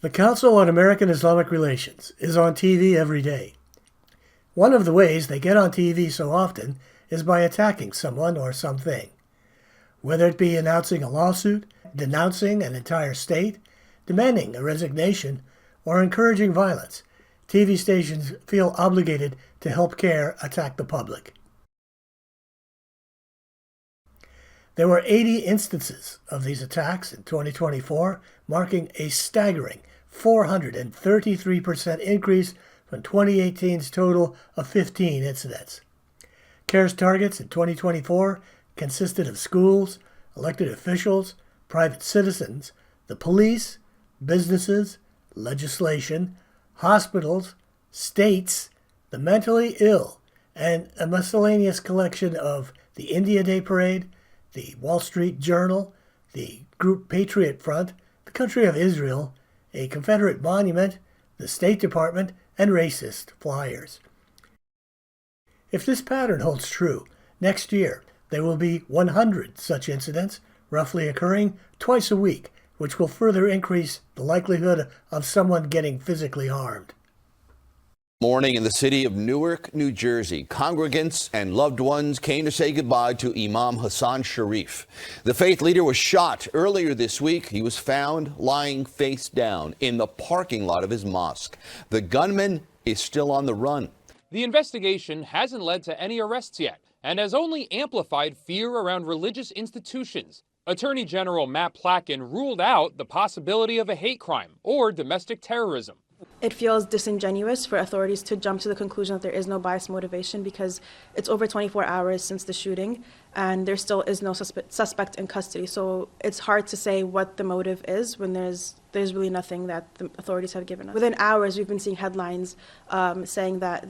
The Council on American Islamic Relations is on TV every day. One of the ways they get on TV so often is by attacking someone or something. Whether it be announcing a lawsuit, denouncing an entire state, demanding a resignation, or encouraging violence, TV stations feel obligated to help CAIR attack the public. There were 80 instances of these attacks in 2024, marking a staggering 433% increase from 2018's total of 15 incidents. CAIR's targets in 2024 consisted of schools, elected officials, private citizens, the police, businesses, legislation, hospitals, states, the mentally ill, and a miscellaneous collection of the India Day Parade, the Wall Street Journal, the Group Patriot Front, the Country of Israel, a Confederate monument, the State Department, and racist flyers. If this pattern holds true, next year there will be 100 such incidents, roughly occurring twice a week, which will further increase the likelihood of someone getting physically harmed. Morning in the city of Newark, New Jersey, congregants and loved ones came to say goodbye to Imam Hassan Sharif. The faith leader was shot earlier this week. He was found lying face down in the parking lot of his mosque. The gunman is still on the run. The investigation hasn't led to any arrests yet and has only amplified fear around religious institutions. Attorney General Matt Plotkin ruled out the possibility of a hate crime or domestic terrorism. It feels disingenuous for authorities to jump to the conclusion that there is no biased motivation because it's over 24 hours since the shooting and there still is no suspect in custody. So it's hard to say what the motive is when there's really nothing that the authorities have given us. Within hours, we've been seeing headlines saying that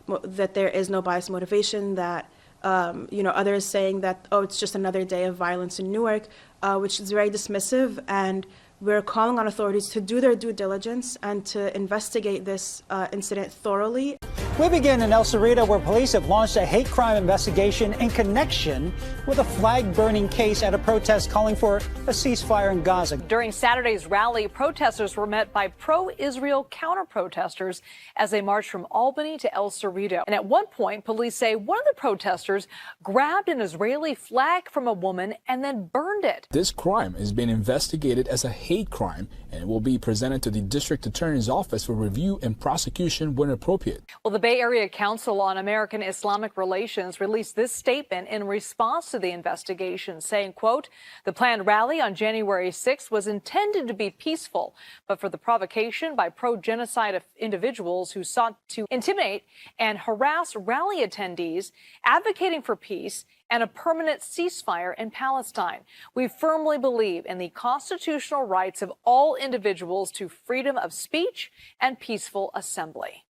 that there is no biased motivation, that others saying that, oh, it's just another day of violence in Newark, which is very dismissive, and we're calling on authorities to do their due diligence and to investigate this incident thoroughly. We begin in El Cerrito, where police have launched a hate crime investigation in connection with a flag-burning case at a protest calling for a ceasefire in Gaza. During Saturday's rally, protesters were met by pro-Israel counter-protesters as they marched from Albany to El Cerrito. And at one point, police say one of the protesters grabbed an Israeli flag from a woman and then burned it. This crime is being investigated as a hate crime, and it will be presented to the district attorney's office for review and prosecution when appropriate. Well, the Bay Area Council on American Islamic Relations released this statement in response to the investigation, saying, quote, the planned rally on January 6th was intended to be peaceful, but for the provocation by pro-genocide individuals who sought to intimidate and harass rally attendees advocating for peace and a permanent ceasefire in Palestine. We firmly believe in the constitutional rights of all individuals to freedom of speech and peaceful assembly.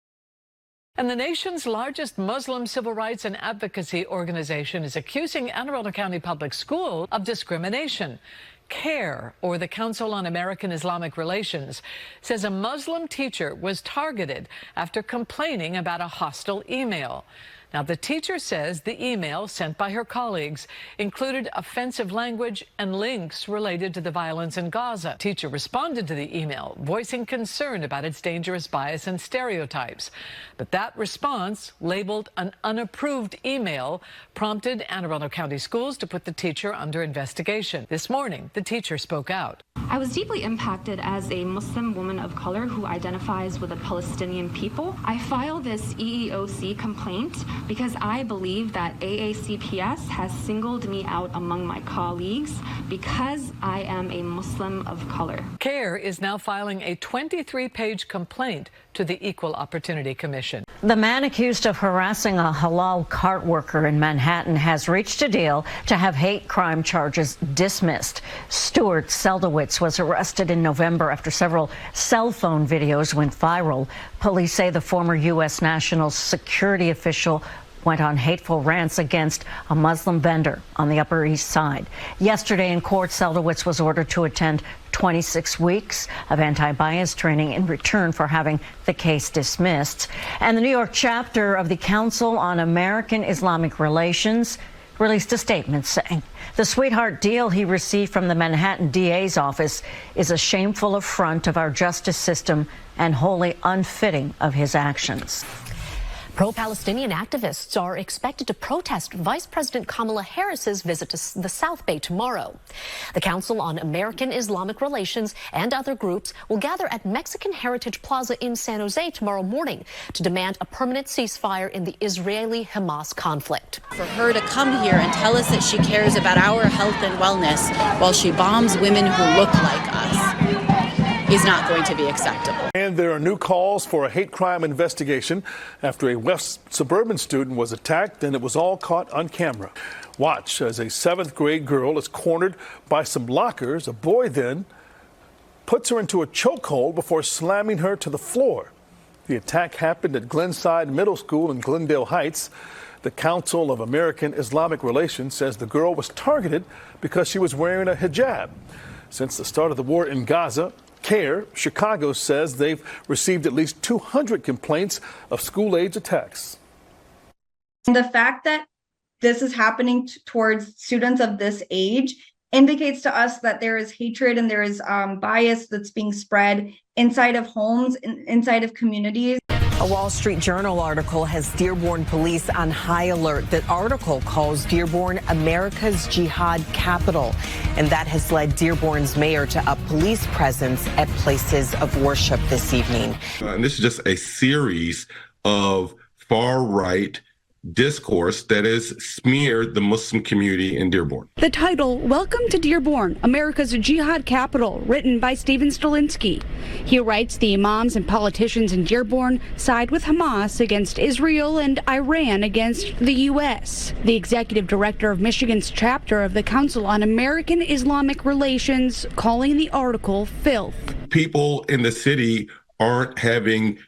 And the nation's largest Muslim civil rights and advocacy organization is accusing Anne Arundel County Public School of discrimination. CAIR, or the Council on American Islamic Relations, says a Muslim teacher was targeted after complaining about a hostile email. Now, the teacher says the email sent by her colleagues included offensive language and links related to the violence in Gaza. Teacher responded to the email, voicing concern about its dangerous bias and stereotypes. But that response, labeled an unapproved email, prompted Anne Arundel County Schools to put the teacher under investigation. This morning, the teacher spoke out. I was deeply impacted as a Muslim woman of color who identifies with the Palestinian people. I filed this EEOC complaint because I believe that AACPS has singled me out among my colleagues because I am a Muslim of color. CAIR is now filing a 23-page complaint to the Equal Opportunity Commission. The man accused of harassing a halal cart worker in Manhattan has reached a deal to have hate crime charges dismissed. Stuart Seldowitz was arrested in November after several cell phone videos went viral. Police say the former U.S. national security official went on hateful rants against a Muslim vendor on the Upper East Side. Yesterday in court, Seldowitz was ordered to attend 26 weeks of anti-bias training in return for having the case dismissed. And the New York chapter of the Council on American Islamic Relations released a statement saying the sweetheart deal he received from the Manhattan DA's office is a shameful affront of our justice system and wholly unfitting of his actions. Pro-Palestinian activists are expected to protest Vice President Kamala Harris's visit to the South Bay tomorrow. The Council on American Islamic Relations and other groups will gather at Mexican Heritage Plaza in San Jose tomorrow morning to demand a permanent ceasefire in the Israeli-Hamas conflict. For her to come here and tell us that she cares about our health and wellness while she bombs women who look like us is not going to be acceptable. And there are new calls for a hate crime investigation after a West suburban student was attacked, and it was all caught on camera. Watch as a 7th grade girl is cornered by some lockers. A boy then puts her into a chokehold before slamming her to the floor. The attack happened at Glenside Middle School in Glendale Heights. The Council of American Islamic Relations says the girl was targeted because she was wearing a hijab. Since the start of the war in Gaza, CAIR Chicago says they've received at least 200 complaints of school-age attacks. The fact that this is happening towards students of this age indicates to us that there is hatred and there is bias that's being spread inside of homes, inside of communities. A Wall Street Journal article has Dearborn police on high alert. That article calls Dearborn America's jihad capital, and that has led Dearborn's mayor to up police presence at places of worship this evening. And this is just a series of far-right discourse that has smeared the Muslim community in Dearborn. The title, Welcome to Dearborn, America's Jihad Capital, written by Steven Stolinsky. He writes the imams and politicians in Dearborn side with Hamas against Israel and Iran against the U.S. The executive director of Michigan's chapter of the Council on American Islamic Relations calling the article filth. People in the city aren't having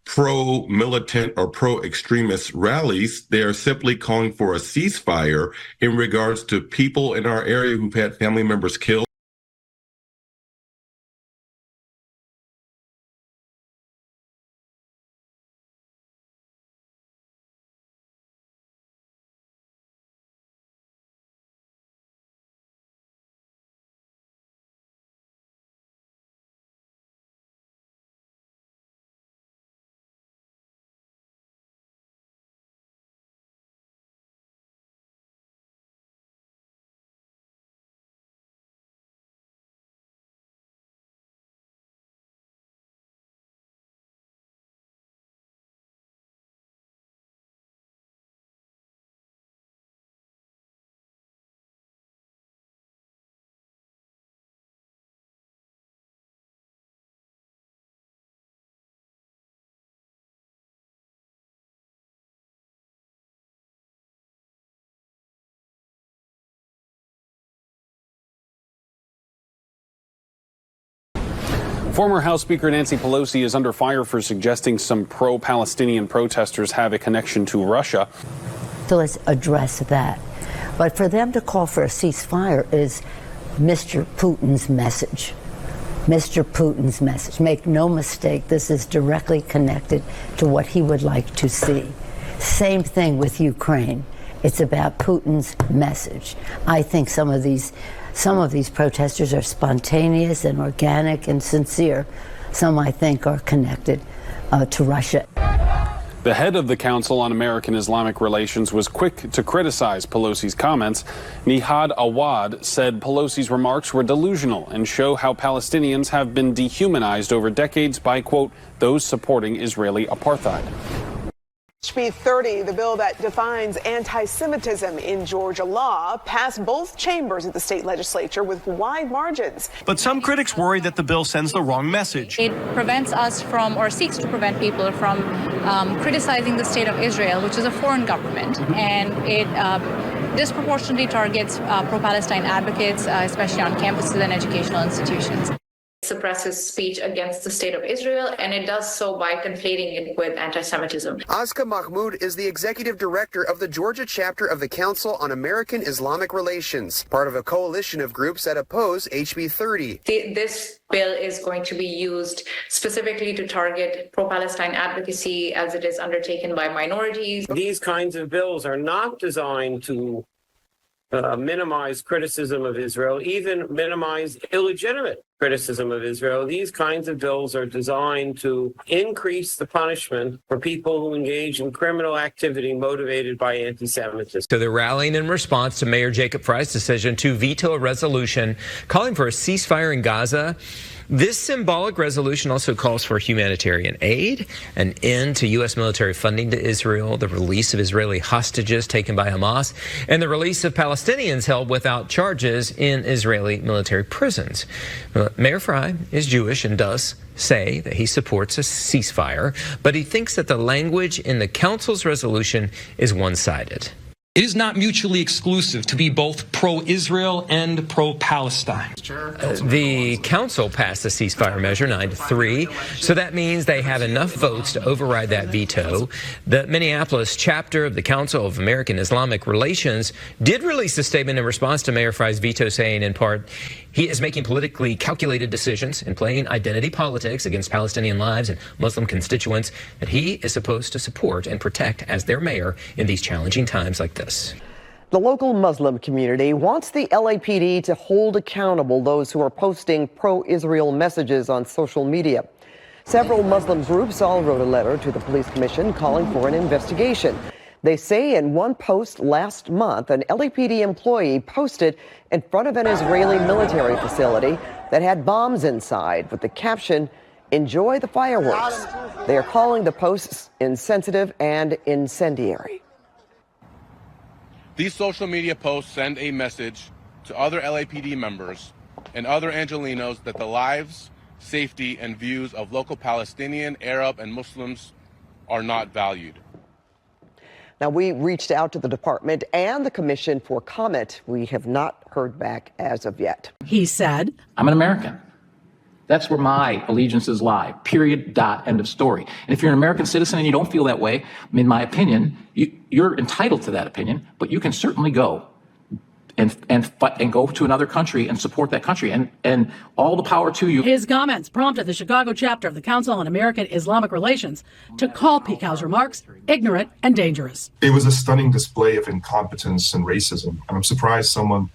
pro-militant or pro-extremist rallies. They are simply calling for a ceasefire in regards to people in our area who've had family members killed. Former House Speaker Nancy Pelosi is under fire for suggesting some pro-Palestinian protesters have a connection to Russia. So let's address that. But for them to call for a ceasefire is Mr. Putin's message. Mr. Putin's message. Make no mistake, this is directly connected to what he would like to see. Same thing with Ukraine. It's about Putin's message. I think some of these protesters are spontaneous and organic and sincere. Some, I think, are connected to Russia. The head of the Council on American Islamic Relations was quick to criticize Pelosi's comments. Nihad Awad said Pelosi's remarks were delusional and show how Palestinians have been dehumanized over decades by, quote, those supporting Israeli apartheid. HB 30, the bill that defines anti-Semitism in Georgia law, passed both chambers of the state legislature with wide margins. But some critics worry that the bill sends the wrong message. It prevents us from, or seeks to prevent people from criticizing the state of Israel, which is a foreign government, and it disproportionately targets pro-Palestine advocates, especially on campuses and educational institutions. Suppresses speech against the state of Israel, and it does so by conflating it with anti-Semitism. Aska Mahmoud is the executive director of the Georgia chapter of the Council on American Islamic Relations, part of a coalition of groups that oppose HB 30. This bill is going to be used specifically to target pro-Palestine advocacy as it is undertaken by minorities. These kinds of bills are not designed to minimize criticism of Israel, even minimize illegitimate criticism of Israel. These kinds of bills are designed to increase the punishment for people who engage in criminal activity motivated by anti-Semitism. So they're rallying in response to Mayor Jacob Fry's decision to veto a resolution calling for a ceasefire in Gaza. This symbolic resolution also calls for humanitarian aid, an end to U.S. military funding to Israel, the release of Israeli hostages taken by Hamas, and the release of Palestinians held without charges in Israeli military prisons. Mayor Fry is Jewish and does say that he supports a ceasefire, but he thinks that the language in the council's resolution is one-sided. It is not mutually exclusive to be both pro-Israel and pro-Palestine. The council passed a ceasefire measure 9-3, so that means they have enough votes to override that veto. The Minneapolis chapter of the Council of American Islamic Relations did release a statement in response to Mayor Fry's veto, saying in part, he is making politically calculated decisions and playing identity politics against Palestinian lives and Muslim constituents that he is supposed to support and protect as their mayor in these challenging times like this. The local Muslim community wants the LAPD to hold accountable those who are posting pro-Israel messages on social media. Several Muslim groups all wrote a letter to the police commission calling for an investigation. They say in one post last month, an LAPD employee posted in front of an Israeli military facility that had bombs inside with the caption, "Enjoy the fireworks." They are calling the posts insensitive and incendiary. These social media posts send a message to other LAPD members and other Angelenos that the lives, safety, and views of local Palestinian, Arab, and Muslims are not valued. Now, we reached out to the department and the commission for comment. We have not heard back as of yet. He said, "I'm an American. That's where my allegiances lie. Period. Dot. End of story. And if you're an American citizen and you don't feel that way, in my opinion, you're entitled to that opinion, but you can certainly go and go to another country and support that country. And all the power to you." His comments prompted the Chicago chapter of the Council on American Islamic Relations to call Peekow's remarks ignorant and dangerous. It was a stunning display of incompetence and racism. And I'm surprised someone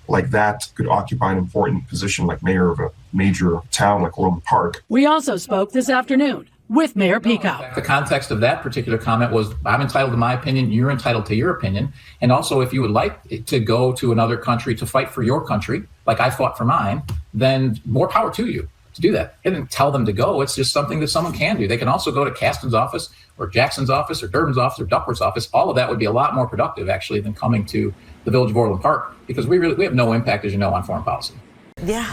like that could occupy an important position like mayor of a major town like Orland Park. We also spoke this afternoon with Mayor Peekow. The context of that particular comment was, I'm entitled to my opinion, you're entitled to your opinion. And also, if you would like to go to another country to fight for your country, like I fought for mine, then more power to you to do that. I didn't tell them to go. It's just something that someone can do. They can also go to Kasten's office or Jackson's office or Durbin's office or Duckworth's office. All of that would be a lot more productive, actually, than coming to the village of Orland Park, because we have no impact, as you know, on foreign policy. Yeah.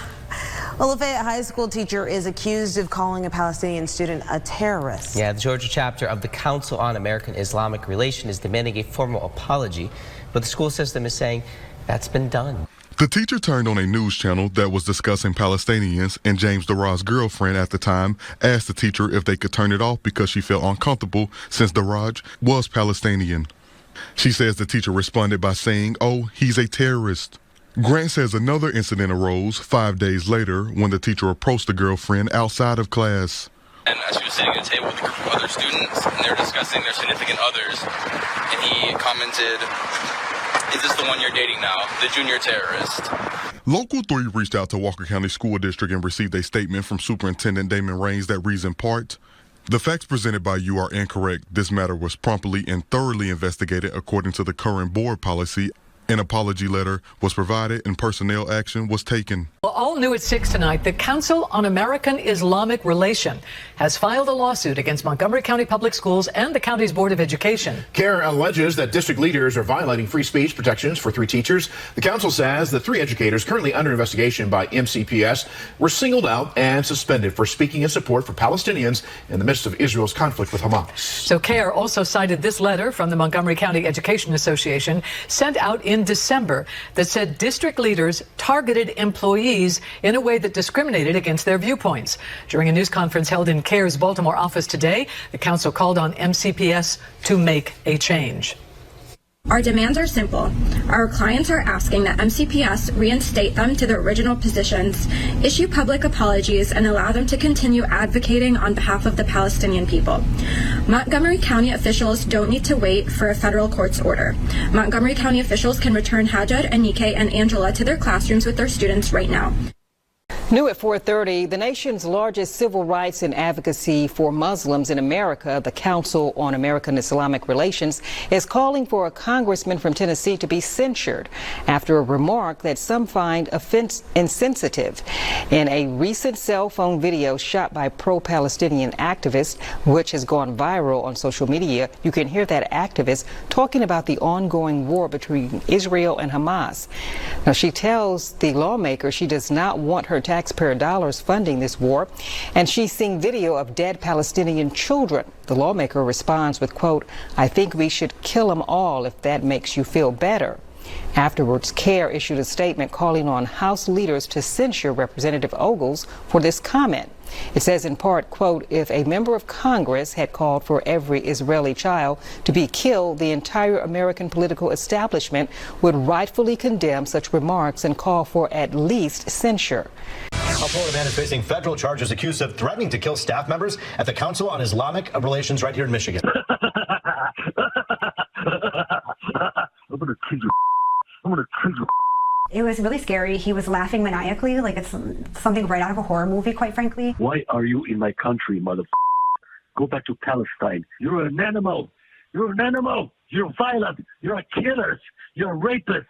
Well, a Lafayette High School teacher is accused of calling a Palestinian student a terrorist. Yeah, the Georgia chapter of the Council on American Islamic Relations is demanding a formal apology, but the school system is saying that's been done. The teacher turned on a news channel that was discussing Palestinians, and James Darraj's girlfriend at the time asked the teacher if they could turn it off because she felt uncomfortable since Darraj was Palestinian. She says the teacher responded by saying, "Oh, he's a terrorist." Grant says another incident arose 5 days later when the teacher approached the girlfriend outside of class. And she was sitting at a table with a group of other students, and they were discussing their significant others, and he commented, "Is this the one you're dating now, the junior terrorist?" Local 3 reached out to Walker County School District and received a statement from Superintendent Damon Raines that reads in part, "The facts presented by you are incorrect. This matter was promptly and thoroughly investigated according to the current board policy. An apology letter was provided and personnel action was taken." Well, all new at 6 tonight, the Council on American Islamic Relations has filed a lawsuit against Montgomery County Public Schools and the county's Board of Education. CAIR alleges that district leaders are violating free speech protections for 3 teachers. The council says the 3 educators currently under investigation by MCPS were singled out and suspended for speaking in support for Palestinians in the midst of Israel's conflict with Hamas. So CAIR also cited this letter from the Montgomery County Education Association sent out in December that said district leaders targeted employees in a way that discriminated against their viewpoints. During a news conference held in CAIR's Baltimore office today, the council called on MCPS to make a change. Our demands are simple. Our clients are asking that MCPS reinstate them to their original positions, issue public apologies, and allow them to continue advocating on behalf of the Palestinian people. Montgomery County officials don't need to wait for a federal court's order. Montgomery County officials can return Hajar, Anike, and Angela to their classrooms with their students right now. New at 4:30, the nation's largest civil rights and advocacy for Muslims in America, the Council on American Islamic Relations, is calling for a congressman from Tennessee to be censured after a remark that some find insensitive. In a recent cell phone video shot by pro-Palestinian activists, which has gone viral on social media, you can hear that activist talking about the ongoing war between Israel and Hamas. Now, she tells the lawmaker she does not want her taxpayer dollars funding this war, and she's seeing video of dead Palestinian children. The lawmaker responds with, quote, "I think we should kill them all if that makes you feel better." Afterwards, CAIR issued a statement calling on House leaders to censure Representative Ogles for this comment. It says in part, quote, "If a member of Congress had called for every Israeli child to be killed, the entire American political establishment would rightfully condemn such remarks and call for at least censure." A Florida man is facing federal charges accused of threatening to kill staff members at the Council on Islamic Relations right here in Michigan. I'm gonna kill you. I'm gonna kill you. It was really scary. He was laughing maniacally, like it's something right out of a horror movie, quite frankly. Why are you in my country, mother? Go back to Palestine. You're an animal. You're an animal. You're violent. You're a killer. You're a rapist.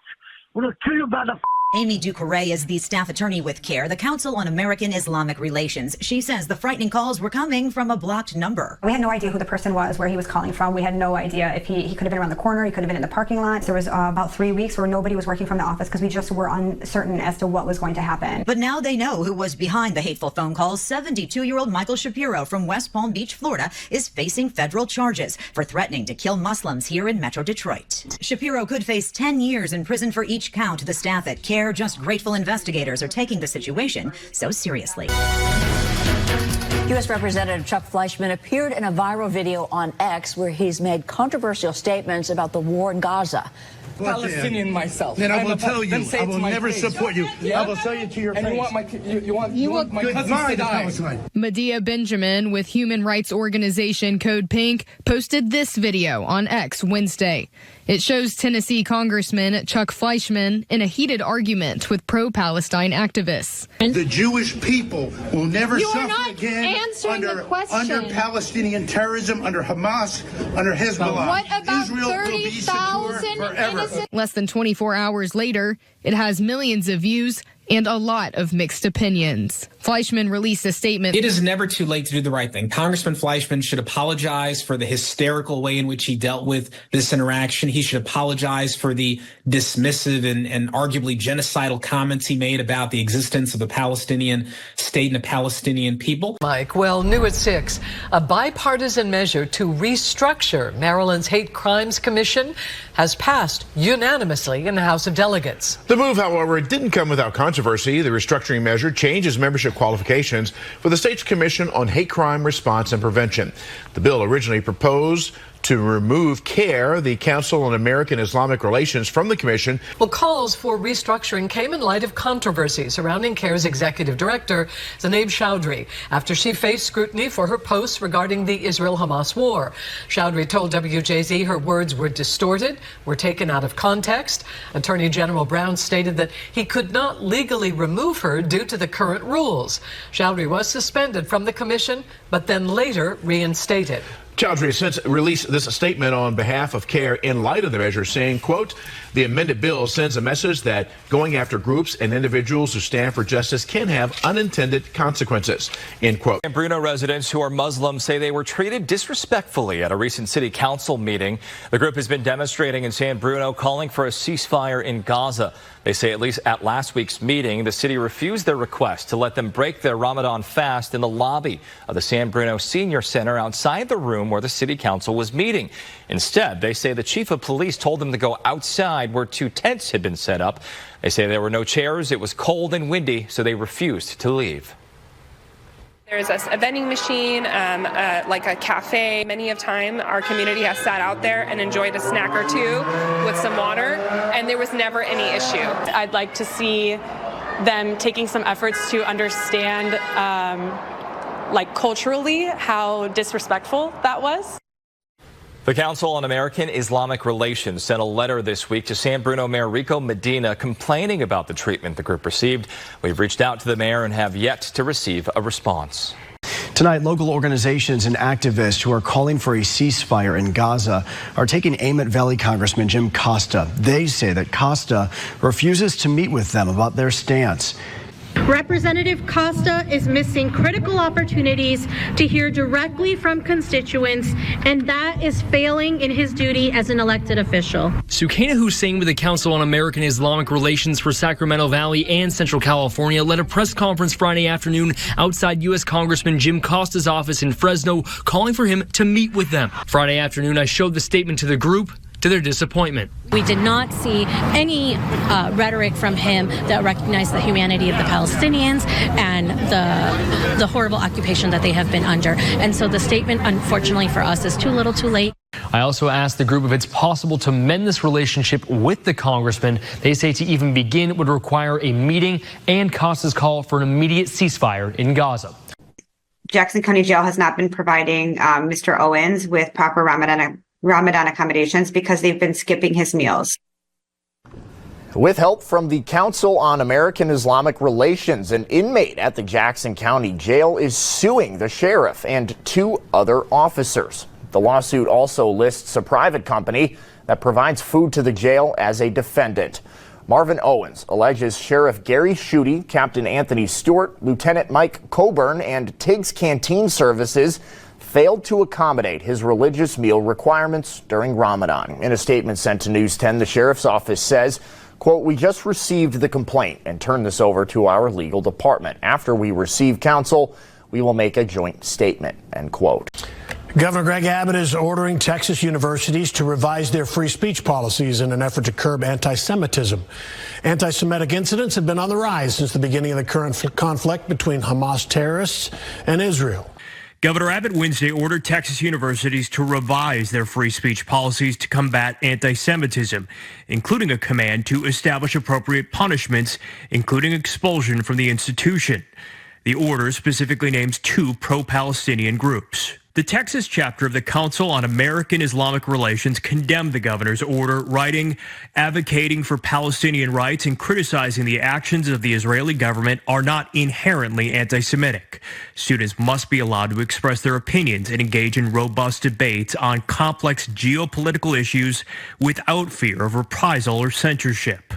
We're gonna kill you, mother. Amy Ducouré is the staff attorney with CAIR, the Council on American Islamic Relations. She says the frightening calls were coming from a blocked number. We had no idea who the person was, where he was calling from. We had no idea if he could have been around the corner, he could have been in the parking lot. There was about 3 weeks where nobody was working from the office because we just were uncertain as to what was going to happen. But now they know who was behind the hateful phone calls. 72-year-old Michael Shapiro from West Palm Beach, Florida, is facing federal charges for threatening to kill Muslims here in Metro Detroit. Shapiro could face 10 years in prison for each count. The staff at CAIR just grateful investigators are taking the situation so seriously. U.S. Representative Chuck Fleischmann appeared in a viral video on X where he's made controversial statements about the war in Gaza. Palestinian myself. Then I will tell you, I will never support you. Yeah? I will tell you to your and face. You want my cousins to die. Medea Benjamin with human rights organization Code Pink posted this video on X Wednesday. It shows Tennessee Congressman Chuck Fleischmann in a heated argument with pro-Palestine activists. The Jewish people will never suffer again under Palestinian terrorism, under Hamas, under Hezbollah. What about Israel will be secure 30,000 forever. Less than 24 hours later, it has millions of views and a lot of mixed opinions. Fleischmann released a statement. It is never too late to do the right thing. Congressman Fleischmann should apologize for the hysterical way in which he dealt with this interaction. He should apologize for the dismissive and arguably genocidal comments he made about the existence of a Palestinian state and a Palestinian people. Mike, well, new at 6, a bipartisan measure to restructure Maryland's Hate Crimes Commission has passed unanimously in the House of Delegates. The move, however, didn't come without controversy. The restructuring measure changes membership qualifications for the state's Commission on Hate Crime Response and Prevention. The bill originally proposed to remove CAIR, the Council on American Islamic Relations, from the commission. Well, calls for restructuring came in light of controversy surrounding CAIR's executive director, Zainab Chowdhury, after she faced scrutiny for her posts regarding the Israel-Hamas war. Chowdhury told WJZ her words were distorted, were taken out of context. Attorney General Brown stated that he could not legally remove her due to the current rules. Chowdhury was suspended from the commission, but then later reinstated. Chowdhury has since released this statement on behalf of CAIR in light of the measure, saying, quote, "The amended bill sends a message that going after groups and individuals who stand for justice can have unintended consequences," end quote. San Bruno residents who are Muslim say they were treated disrespectfully at a recent city council meeting. The group has been demonstrating in San Bruno, calling for a ceasefire in Gaza. They say at least at last week's meeting, the city refused their request to let them break their Ramadan fast in the lobby of the San Bruno Senior Center outside the room where the city council was meeting. Instead, they say the chief of police told them to go outside where 2 tents had been set up. They say there were no chairs, it was cold and windy, so they refused to leave. There's a vending machine, like a cafe. Many of time, our community has sat out there and enjoyed a snack or two with some water, and there was never any issue. I'd like to see them taking some efforts to understand, like culturally, how disrespectful that was. The Council on American Islamic Relations sent a letter this week to San Bruno Mayor Rico Medina complaining about the treatment the group received. We've reached out to the mayor and have yet to receive a response. Tonight, local organizations and activists who are calling for a ceasefire in Gaza are taking aim at Valley Congressman Jim Costa. They say that Costa refuses to meet with them about their stance. Representative Costa is missing critical opportunities to hear directly from constituents, and that is failing in his duty as an elected official. Sukaina Hussein with the Council on American Islamic Relations for Sacramento Valley and Central California led a press conference Friday afternoon outside U.S. Congressman Jim Costa's office in Fresno, calling for him to meet with them. Friday afternoon, I showed the statement to the group. To their disappointment, we did not see any rhetoric from him that recognized the humanity of the Palestinians and the horrible occupation that they have been under. And so the statement, unfortunately for us, is too little too late. I also asked the group if it's possible to mend this relationship with the congressman. They say to even begin would require a meeting and Costa's call for an immediate ceasefire in Gaza. Jackson County Jail has not been providing Mr. Owens with proper Ramadan accommodations because they've been skipping his meals. With help from the Council on American Islamic Relations, an inmate at the Jackson County Jail is suing the sheriff and 2 other officers. The lawsuit also lists a private company that provides food to the jail as a defendant. Marvin Owens alleges Sheriff Gary Schutte, Captain Anthony Stewart, Lieutenant Mike Coburn, and Tiggs Canteen Services failed to accommodate his religious meal requirements during Ramadan. In a statement sent to News 10, the sheriff's office says, quote, "We just received the complaint and turned this over to our legal department. After we receive counsel, we will make a joint statement," end quote. Governor Greg Abbott is ordering Texas universities to revise their free speech policies in an effort to curb anti-Semitism. Anti-Semitic incidents have been on the rise since the beginning of the current conflict between Hamas terrorists and Israel. Governor Abbott Wednesday ordered Texas universities to revise their free speech policies to combat anti-Semitism, including a command to establish appropriate punishments, including expulsion from the institution. The order specifically names 2 pro-Palestinian groups. The Texas chapter of the Council on American Islamic Relations condemned the governor's order, writing, "Advocating for Palestinian rights and criticizing the actions of the Israeli government are not inherently anti-Semitic. Students must be allowed to express their opinions and engage in robust debates on complex geopolitical issues without fear of reprisal or censorship."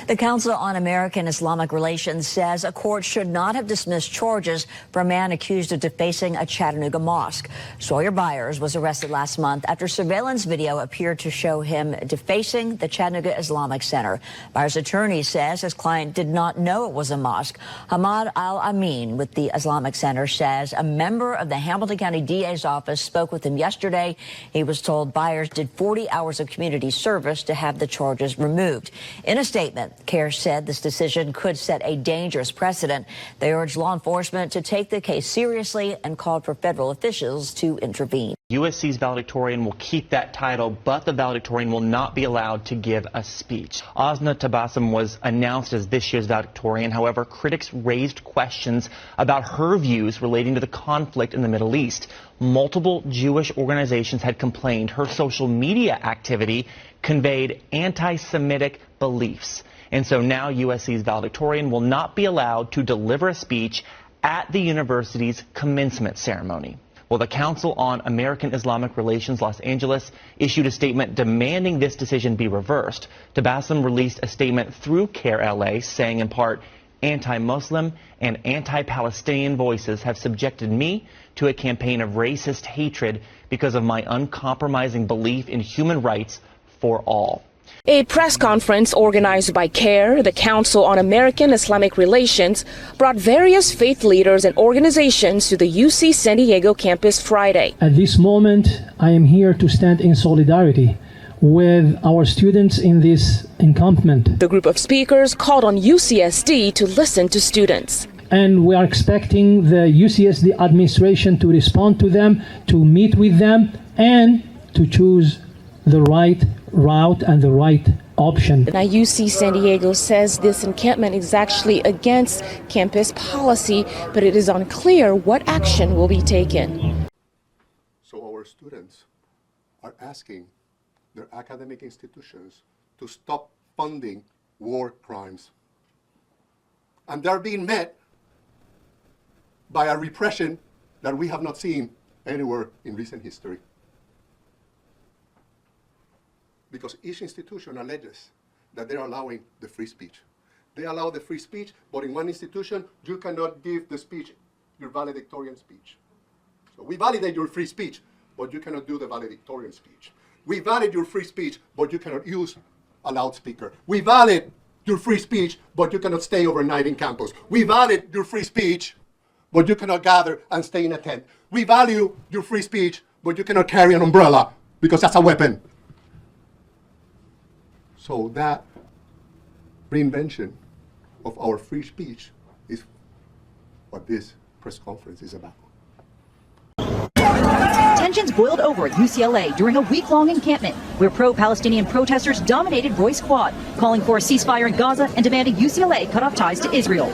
The Council on American Islamic Relations says a court should not have dismissed charges for a man accused of defacing a Chattanooga mosque. Sawyer Byers was arrested last month after surveillance video appeared to show him defacing the Chattanooga Islamic Center. Byers' attorney says his client did not know it was a mosque. Hamad Al-Amin with the Islamic Center says a member of the Hamilton County DA's office spoke with him yesterday. He was told Byers did 40 hours of community service to have the charges removed. In a statement, CAIR said this decision could set a dangerous precedent. They urged law enforcement to take the case seriously and called for federal officials to intervene. USC's valedictorian will keep that title, but the valedictorian will not be allowed to give a speech. Asna Tabassum was announced as this year's valedictorian. However, critics raised questions about her views relating to the conflict in the Middle East. Multiple Jewish organizations had complained her social media activity conveyed anti-Semitic beliefs. And so now USC's valedictorian will not be allowed to deliver a speech at the university's commencement ceremony. Well, the Council on American Islamic Relations Los Angeles issued a statement demanding this decision be reversed. Tabassum released a statement through CAIR LA saying in part, "Anti-Muslim and anti-Palestinian voices have subjected me to a campaign of racist hatred because of my uncompromising belief in human rights for all." A press conference organized by CAIR, the Council on American Islamic Relations, brought various faith leaders and organizations to the UC San Diego campus Friday. At this moment, I am here to stand in solidarity with our students in this encampment. The group of speakers called on UCSD to listen to students. and we are expecting the UCSD administration to respond to them, to meet with them, and to choose the right route and the right option. Now, UC San Diego says this encampment is actually against campus policy, but it is unclear what action will be taken. So our students are asking their academic institutions to stop funding war crimes. And they're being met by a repression that we have not seen anywhere in recent history. Because each institution alleges that they're allowing the free speech. They allow the free speech, but in one institution, you cannot give the speech, your valedictorian speech. So we validate your free speech, but you cannot do the valedictorian speech. We validate your free speech, but you cannot use a loudspeaker. We validate your free speech, but you cannot stay overnight in campus. We validate your free speech, but you cannot gather and stay in a tent. We value your free speech, but you cannot carry an umbrella because that's a weapon. So that reinvention of our free speech is what this press conference is about. Tensions boiled over at UCLA during a week-long encampment where pro-Palestinian protesters dominated Royce Quad, calling for a ceasefire in Gaza and demanding UCLA cut off ties to Israel.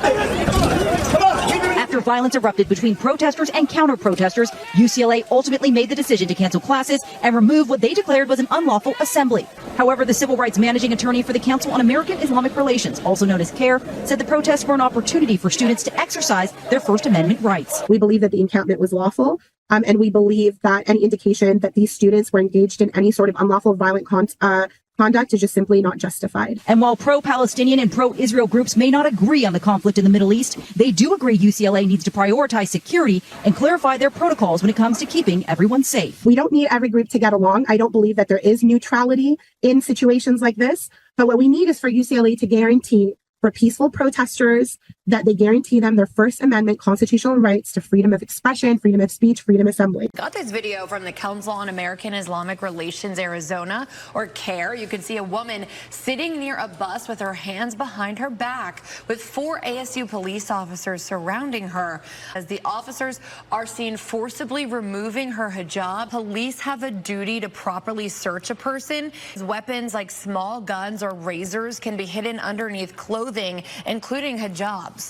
After violence erupted between protesters and counter-protesters, UCLA ultimately made the decision to cancel classes and remove what they declared was an unlawful assembly. However, the civil rights managing attorney for the Council on American Islamic Relations, also known as CAIR, said the protests were an opportunity for students to exercise their First Amendment rights. We believe that the encampment was lawful, and we believe that any indication that these students were engaged in any sort of unlawful violent conduct is just simply not justified. And while pro-Palestinian and pro-Israel groups may not agree on the conflict in the Middle East, they do agree UCLA needs to prioritize security and clarify their protocols when it comes to keeping everyone safe. We don't need every group to get along. I don't believe that there is neutrality in situations like this. But what we need is for UCLA to guarantee for peaceful protesters that they guarantee them their First Amendment constitutional rights to freedom of expression, freedom of speech, freedom of assembly. Got this video from the Council on American Islamic Relations Arizona, or CAIR. You can see a woman sitting near a bus with her hands behind her back with 4 ASU police officers surrounding her. As the officers are seen forcibly removing her hijab, police have a duty to properly search a person. Weapons like small guns or razors can be hidden underneath clothing, including hijabs.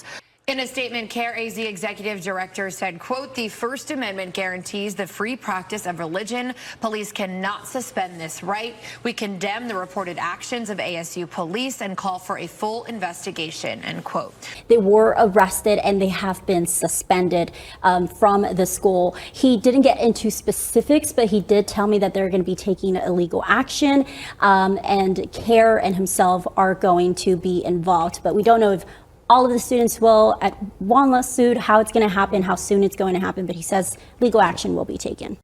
In a statement, CAIR AZ executive director said, quote, "The First Amendment guarantees the free practice of religion. Police cannot suspend this right. We condemn the reported actions of ASU police and call for a full investigation," end quote. They were arrested and they have been suspended from the school. He didn't get into specifics, but he did tell me that they're going to be taking illegal action, and CAIR and himself are going to be involved. But we don't know if all of the students will at one lawsuit, how it's going to happen, how soon it's going to happen, but he says legal action will be taken.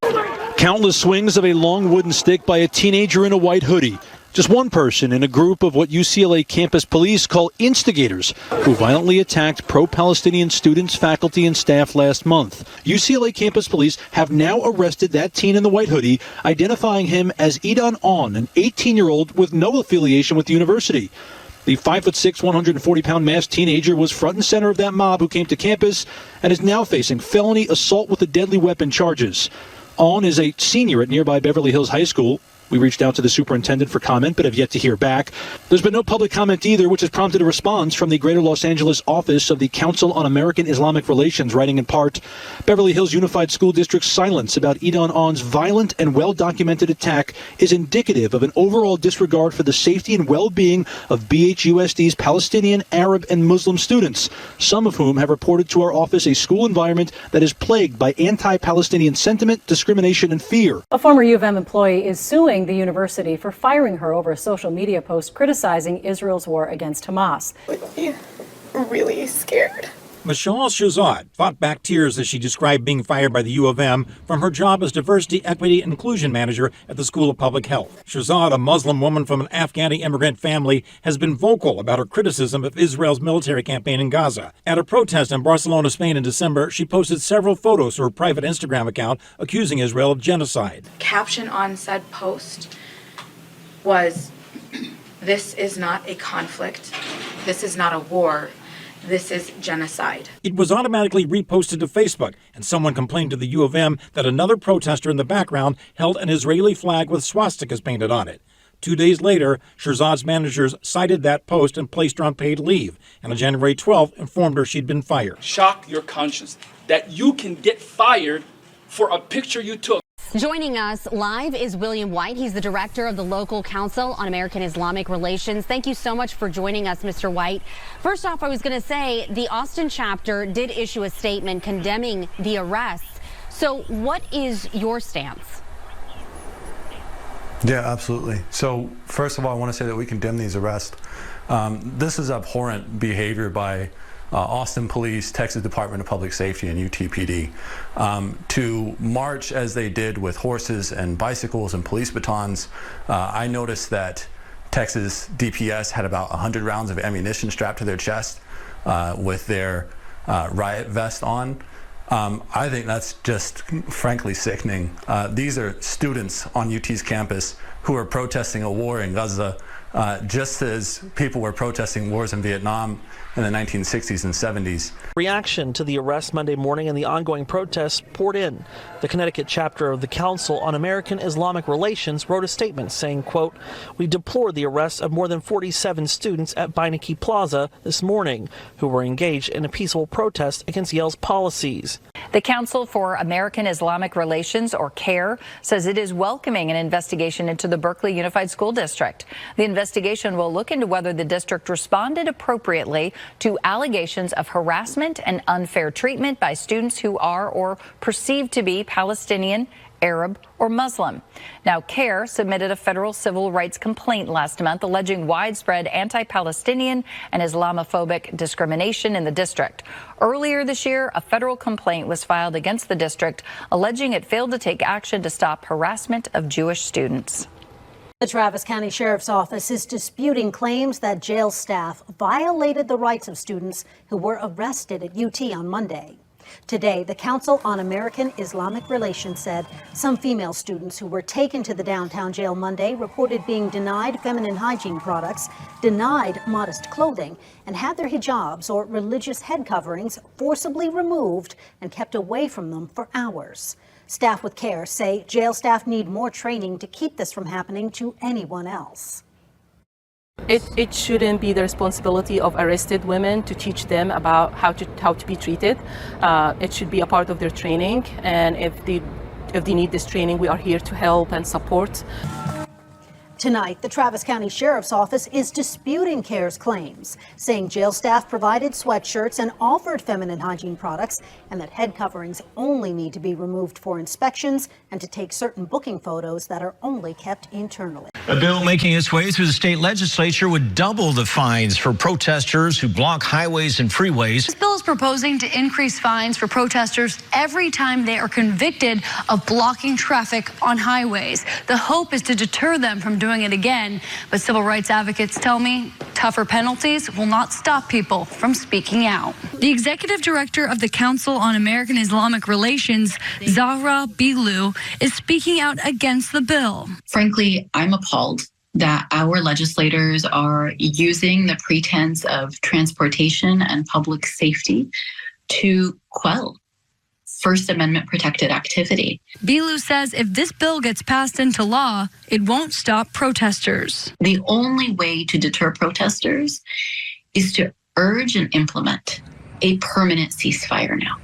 Countless swings of a long wooden stick by a teenager in a white hoodie. Just one person in a group of what UCLA campus police call instigators who violently attacked pro-Palestinian students, faculty, and staff last month. UCLA campus police have now arrested that teen in the white hoodie, identifying him as Idan On, an 18-year-old with no affiliation with the university. The 5'6", 140-pound masked teenager was front and center of that mob who came to campus and is now facing felony assault with a deadly weapon charges. On is a senior at nearby Beverly Hills High School. We reached out to the superintendent for comment, but have yet to hear back. There's been no public comment either, which has prompted a response from the Greater Los Angeles office of the Council on American Islamic Relations, writing in part, Beverly Hills Unified School District's silence about Idan On's violent and well-documented attack is indicative of an overall disregard for the safety and well-being of BHUSD's Palestinian, Arab, and Muslim students, some of whom have reported to our office a school environment that is plagued by anti-Palestinian sentiment, discrimination, and fear. A former U of M employee is suing the university for firing her over a social media post criticizing Israel's war against Hamas. I'm really scared. Mashal Shahzad fought back tears as she described being fired by the U of M from her job as Diversity, Equity, and Inclusion Manager at the School of Public Health. Shahzad, a Muslim woman from an Afghani immigrant family, has been vocal about her criticism of Israel's military campaign in Gaza. At a protest in Barcelona, Spain in December, she posted several photos to her private Instagram account accusing Israel of genocide. Caption on said post was, "This is not a conflict. This is not a war. This is genocide. It was automatically reposted to Facebook, and someone complained to the U of M that another protester in the background held an Israeli flag with swastikas painted on it. 2 days later, Shirzad's managers cited that post and placed her on paid leave, and on January 12th informed her she'd been fired. Shock your conscience that you can get fired for a picture you took. Joining us live is William White. He's the director of the local Council on American Islamic Relations. Thank you so much for joining us, Mr. White. First off, I was going to say the Austin chapter did issue a statement condemning the arrests. So what is your stance? Yeah, absolutely. So first of all, I want to say that we condemn these arrests. This is abhorrent behavior by Austin Police, Texas Department of Public Safety, and UTPD to march as they did with horses and bicycles and police batons. I noticed that Texas DPS had about 100 rounds of ammunition strapped to their chest with their riot vest on. I think that's just frankly sickening. These are students on UT's campus who are protesting a war in Gaza, just as people were protesting wars in Vietnam in the 1960s and 70s. Reaction to the arrest Monday morning and the ongoing protests poured in. The Connecticut chapter of the Council on American Islamic Relations wrote a statement saying, quote, "We deplore the arrest of more than 47 students at Beinecke Plaza this morning who were engaged in a peaceful protest against Yale's policies." The Council for American Islamic Relations, or CAIR, says it is welcoming an investigation into the Berkeley Unified School District. The investigation will look into whether the district responded appropriately to allegations of harassment and unfair treatment by students who are or perceived to be Palestinian, Arab, or Muslim. Now, CAIR submitted a federal civil rights complaint last month alleging widespread anti-Palestinian and Islamophobic discrimination in the district. Earlier this year, a federal complaint was filed against the district alleging it failed to take action to stop harassment of Jewish students. The Travis County Sheriff's Office is disputing claims that jail staff violated the rights of students who were arrested at UT on Monday. Today, the Council on American Islamic Relations said some female students who were taken to the downtown jail Monday reported being denied feminine hygiene products, denied modest clothing, and had their hijabs or religious head coverings forcibly removed and kept away from them for hours. Staff with CAIR say jail staff need more training to keep this from happening to anyone else. It shouldn't be the responsibility of arrested women to teach them about how to be treated. It should be a part of their training, and if they need this training, we are here to help and support. Tonight, the Travis County Sheriff's Office is disputing CAIR's claims, saying jail staff provided sweatshirts and offered feminine hygiene products, and that head coverings only need to be removed for inspections and to take certain booking photos that are only kept internally. A bill making its way through the state legislature would double the fines for protesters who block highways and freeways. This bill is proposing to increase fines for protesters every time they are convicted of blocking traffic on highways. The hope is to deter them from doing it again, but civil rights advocates tell me tougher penalties will not stop people from speaking out. The executive director of the Council on American Islamic Relations, Zahra Bilu, is speaking out against the bill. Frankly, I'm appalled that our legislators are using the pretense of transportation and public safety to quell First Amendment protected activity. Bilu says if this bill gets passed into law, it won't stop protesters. The only way to deter protesters is to urge and implement a permanent ceasefire now.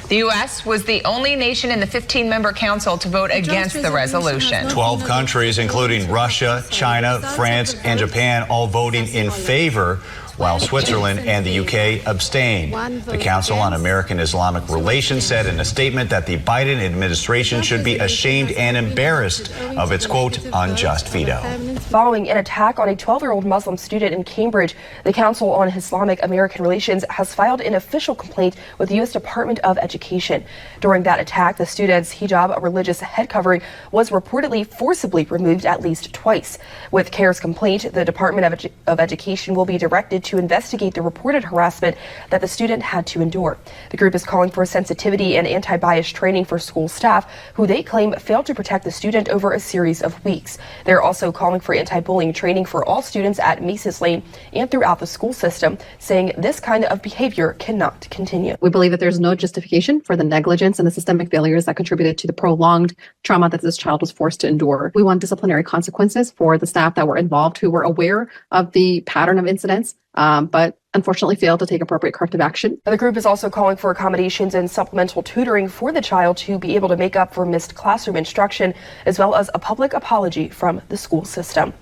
The U.S. was the only nation in the 15-member council to vote against the resolution. 12 countries, including Russia, China, France, and Japan, all voting in favor, while Switzerland and the UK abstained. The Council on American Islamic Relations said in a statement that the Biden administration should be ashamed and embarrassed of its, quote, unjust veto. Following an attack on a 12-year-old Muslim student in Cambridge, the Council on Islamic American Relations has filed an official complaint with the U.S. Department of Education. Education. During that attack, the student's hijab, a religious head covering, was reportedly forcibly removed at least twice. With CAIR's complaint, the Department of Education will be directed to investigate the reported harassment that the student had to endure. The group is calling for sensitivity and anti-bias training for school staff, who they claim failed to protect the student over a series of weeks. They're also calling for anti-bullying training for all students at Macy's Lane and throughout the school system, saying this kind of behavior cannot continue. We believe that there's no justification for the negligence and the systemic failures that contributed to the prolonged trauma that this child was forced to endure. We want disciplinary consequences for the staff that were involved, who were aware of the pattern of incidents, but unfortunately failed to take appropriate corrective action. The group is also calling for accommodations and supplemental tutoring for the child to be able to make up for missed classroom instruction, as well as a public apology from the school system.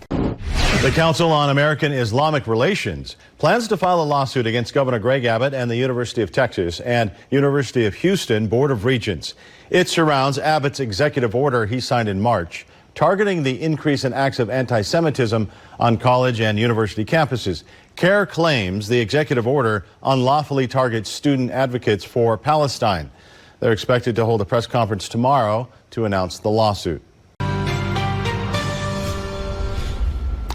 The Council on American Islamic Relations plans to file a lawsuit against Governor Greg Abbott and the University of Texas and University of Houston Board of Regents. It surrounds Abbott's executive order he signed in March, targeting the increase in acts of anti-Semitism on college and university campuses. CAIR claims the executive order unlawfully targets student advocates for Palestine. They're expected to hold a press conference tomorrow to announce the lawsuit.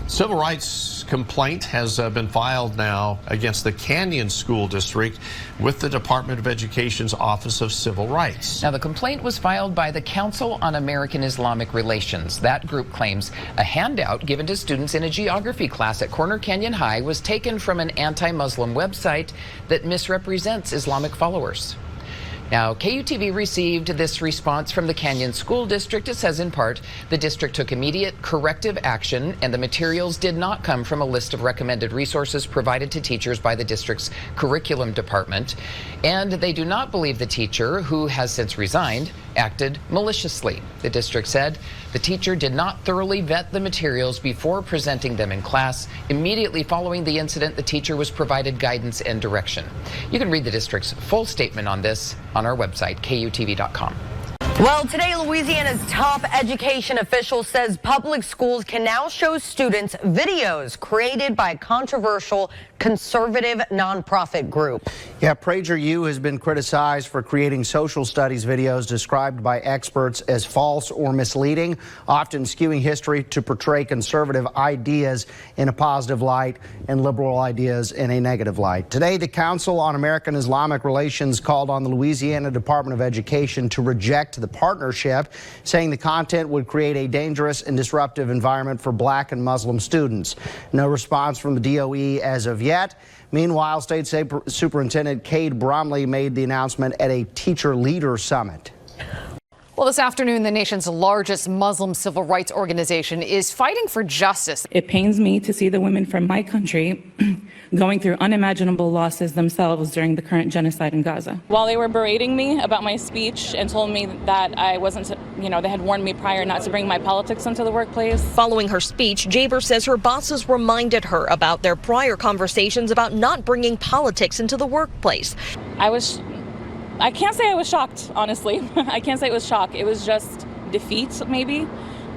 Civil rights complaint has been filed now against the Canyon School District with the Department of Education's Office of Civil Rights. Now, the complaint was filed by the Council on American Islamic Relations. That group claims a handout given to students in a geography class at Corner Canyon High was taken from an anti-Muslim website that misrepresents Islamic followers. Now, KUTV received this response from the Canyon School District. It says, in part, the district took immediate corrective action, and the materials did not come from a list of recommended resources provided to teachers by the district's curriculum department. And they do not believe the teacher, who has since resigned, acted maliciously. The district said the teacher did not thoroughly vet the materials before presenting them in class. Immediately following the incident, the teacher was provided guidance and direction. You can read the district's full statement on this on our website, KUTV.com. Well, today, Louisiana's top education official says public schools can now show students videos created by a controversial conservative nonprofit group. Yeah, PragerU has been criticized for creating social studies videos described by experts as false or misleading, often skewing history to portray conservative ideas in a positive light and liberal ideas in a negative light. Today, the Council on American Islamic Relations called on the Louisiana Department of Education to reject the partnership, saying the content would create a dangerous and disruptive environment for Black and Muslim students. No response from the DOE as of yet. Meanwhile, State Superintendent Cade Bromley made the announcement at a teacher leader summit. Well, this afternoon, the nation's largest Muslim civil rights organization is fighting for justice. It pains me to see the women from my country going through unimaginable losses themselves during the current genocide in Gaza. While they were berating me about my speech and told me that I wasn't, they had warned me prior not to bring my politics into the workplace. Following her speech, Jaber says her bosses reminded her about their prior conversations about not bringing politics into the workplace. I can't say I was shocked, honestly. I can't say it was shock. It was just defeat, maybe.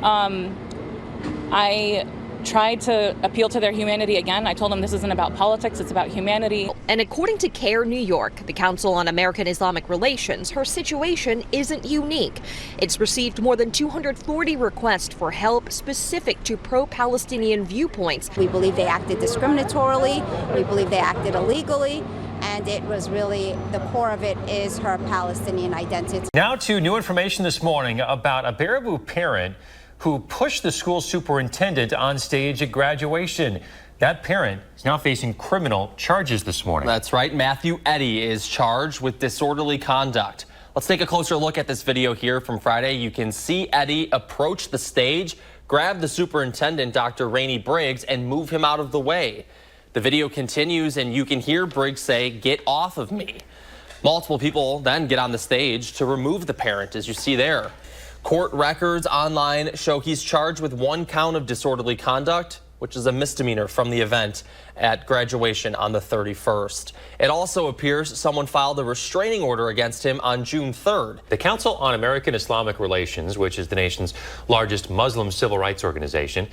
I tried to appeal to their humanity again. I told them this isn't about politics, it's about humanity. And according to CAIR New York, the Council on American Islamic Relations, her situation isn't unique. It's received more than 240 requests for help specific to pro-Palestinian viewpoints. We believe they acted discriminatorily. We believe they acted illegally. And it was really, the core of it is her Palestinian identity. Now to new information this morning about a Baraboo parent who pushed the school superintendent on stage at graduation. That parent is now facing criminal charges this morning. That's right. Matthew Eddy is charged with disorderly conduct. Let's take a closer look at this video here from Friday. You can see Eddy approach the stage, grab the superintendent, Dr. Rainey Briggs, and move him out of the way. The video continues, and you can hear Briggs say, "Get off of me." Multiple people then get on the stage to remove the parent, as you see there. Court records online show he's charged with 1 count of disorderly conduct, which is a misdemeanor from the event at graduation on the 31st. It also appears someone filed a restraining order against him on June 3rd. The Council on American Islamic Relations, which is the nation's largest Muslim civil rights organization,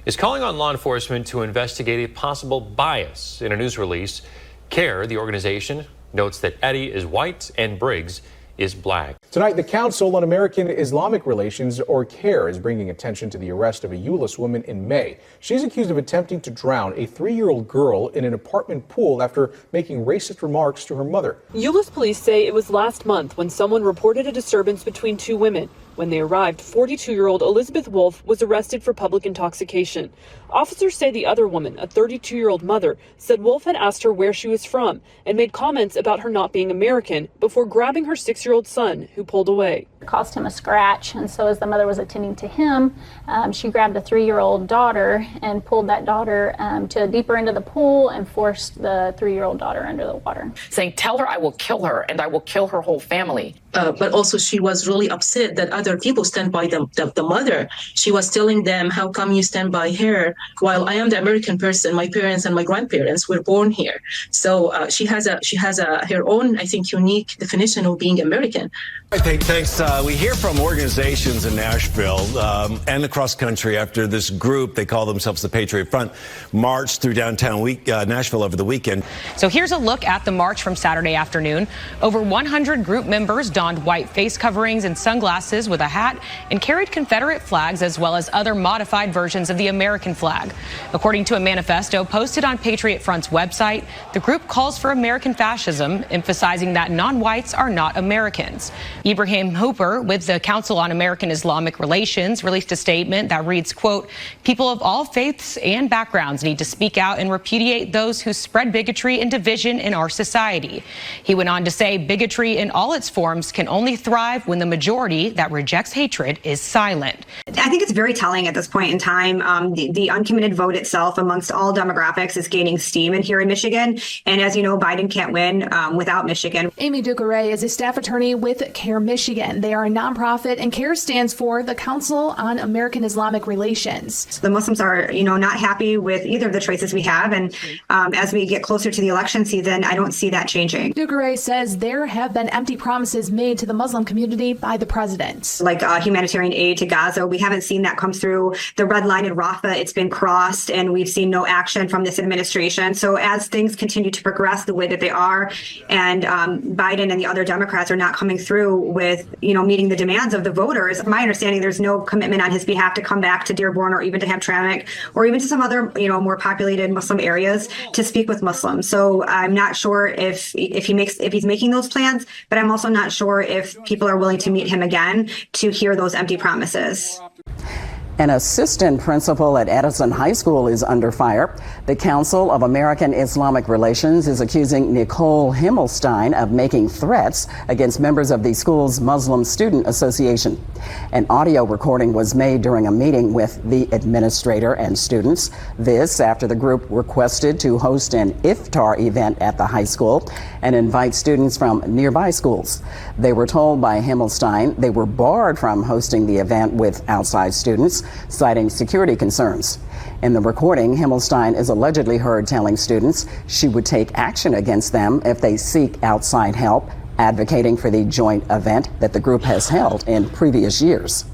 is calling on law enforcement to investigate a possible bias. In a news release, CAIR, the organization, notes that Eddy is white and Briggs is black. Tonight, the Council on American Islamic Relations, or CAIR, is bringing attention to the arrest of a Euless woman in May. She's accused of attempting to drown a 3-year-old girl in an apartment pool after making racist remarks to her mother. Euless police say it was last month when someone reported a disturbance between two women. When they arrived, 42-year-old Elizabeth Wolf was arrested for public intoxication. Officers say the other woman, a 32-year-old mother, said Wolf had asked her where she was from and made comments about her not being American before grabbing her 6-year-old son, who pulled away. It caused him a scratch, and so as the mother was attending to him, she grabbed a 3-year-old daughter and pulled that daughter to deeper into the pool and forced the 3-year-old daughter under the water. Saying, "Tell her I will kill her and I will kill her whole family." But also she was really upset that other people stand by the mother. She was telling them, how come you stand by her while I am the American person? My parents and my grandparents were born here. So she has her own, I think, unique definition of being American. Thanks. We hear from organizations in Nashville and across the country after this group, they call themselves the Patriot Front, marched through downtown Nashville over the weekend. So here's a look at the march from Saturday afternoon. Over 100 group members donned white face coverings and sunglasses with a hat and carried Confederate flags as well as other modified versions of the American flag. According to a manifesto posted on Patriot Front's website, the group calls for American fascism, emphasizing that non-whites are not Americans. Ibrahim Hooper with the Council on American Islamic Relations released a statement that reads, quote, "People of all faiths and backgrounds need to speak out and repudiate those who spread bigotry and division in our society." He went on to say bigotry in all its forms can only thrive when the majority that rejects hatred is silent. I think it's very telling at this point in time. The uncommitted vote itself amongst all demographics is gaining steam here in Michigan. And as you know, Biden can't win without Michigan. Amy Ducaray is a staff attorney with CAIR Michigan. They are a nonprofit, and CAIR stands for the Council on American Islamic Relations. So the Muslims are, not happy with either of the choices we have. And as we get closer to the election season, I don't see that changing. Ducaray says there have been empty promises made to the Muslim community by the president. Like humanitarian aid to Gaza, we haven't seen that come through. The red line in Rafah, it's been crossed, and we've seen no action from this administration. So as things continue to progress the way that they are, and Biden and the other Democrats are not coming through with, meeting the demands of the voters, my understanding, there's no commitment on his behalf to come back to Dearborn or even to Hamtramck or even to some other, more populated Muslim areas to speak with Muslims. So I'm not sure if he's making those plans, but I'm also not sure if people are willing to meet him again to hear those empty promises. An assistant principal at Edison High School is under fire. The Council of American Islamic Relations is accusing Nicole Himmelstein of making threats against members of the school's Muslim Student Association. An audio recording was made during a meeting with the administrator and students. This after the group requested to host an iftar event at the high school and invite students from nearby schools. They were told by Himmelstein they were barred from hosting the event with outside students, citing security concerns. In the recording, Himmelstein is allegedly heard telling students she would take action against them if they seek outside help, advocating for the joint event that the group has held in previous years.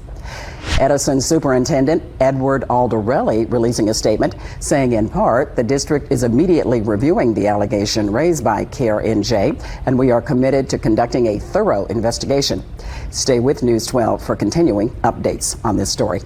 Edison Superintendent Edward Aldarelli releasing a statement saying in part the district is immediately reviewing the allegation raised by CAIR NJ, and we are committed to conducting a thorough investigation. Stay with News 12 for continuing updates on this story.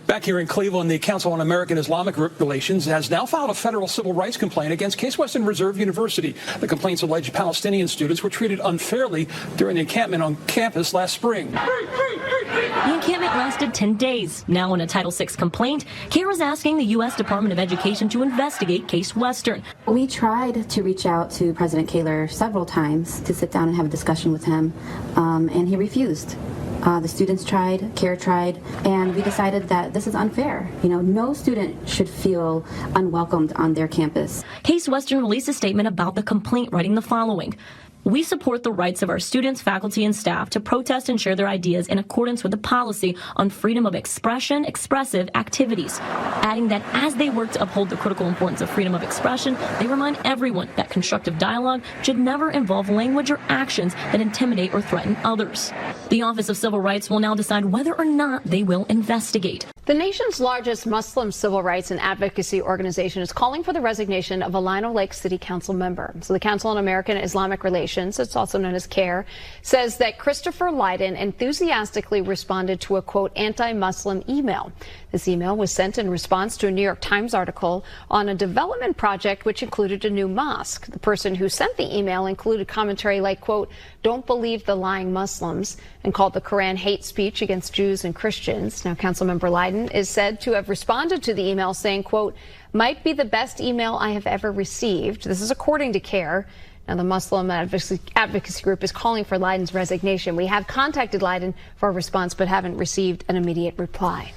Back here in Cleveland, the Council on American Islamic Relations has now filed a federal civil rights complaint against Case Western Reserve University. The complaints allege Palestinian students were treated unfairly during the encampment on campus last spring. The encampment lasted 10 days. Now in a Title VI complaint, CAIR is asking the U.S. Department of Education to investigate Case Western. We tried to reach out to President CAIR several times to sit down and have a discussion with him, and he refused. The students tried, CAIR tried, and we decided that this is unfair. No student should feel unwelcomed on their campus. Case Western released a statement about the complaint, writing the following. We support the rights of our students, faculty, and staff to protest and share their ideas in accordance with the policy on freedom of expression, expressive activities. Adding that as they work to uphold the critical importance of freedom of expression, they remind everyone that constructive dialogue should never involve language or actions that intimidate or threaten others. The Office of Civil Rights will now decide whether or not they will investigate. The nation's largest Muslim civil rights and advocacy organization is calling for the resignation of a Lino Lake City Council member. So the Council on American Islamic Relations, it's also known as CAIR, says that Christopher Lydon enthusiastically responded to a, quote, anti-Muslim email. This email was sent in response to a New York Times article on a development project which included a new mosque. The person who sent the email included commentary like, quote, don't believe the lying Muslims, and called the Quran hate speech against Jews and Christians. Now, Councilmember Lydon is said to have responded to the email saying, quote, might be the best email I have ever received. This is according to CAIR. Now, the Muslim advocacy group is calling for Lydon's resignation. We have contacted Lydon for a response but haven't received an immediate reply.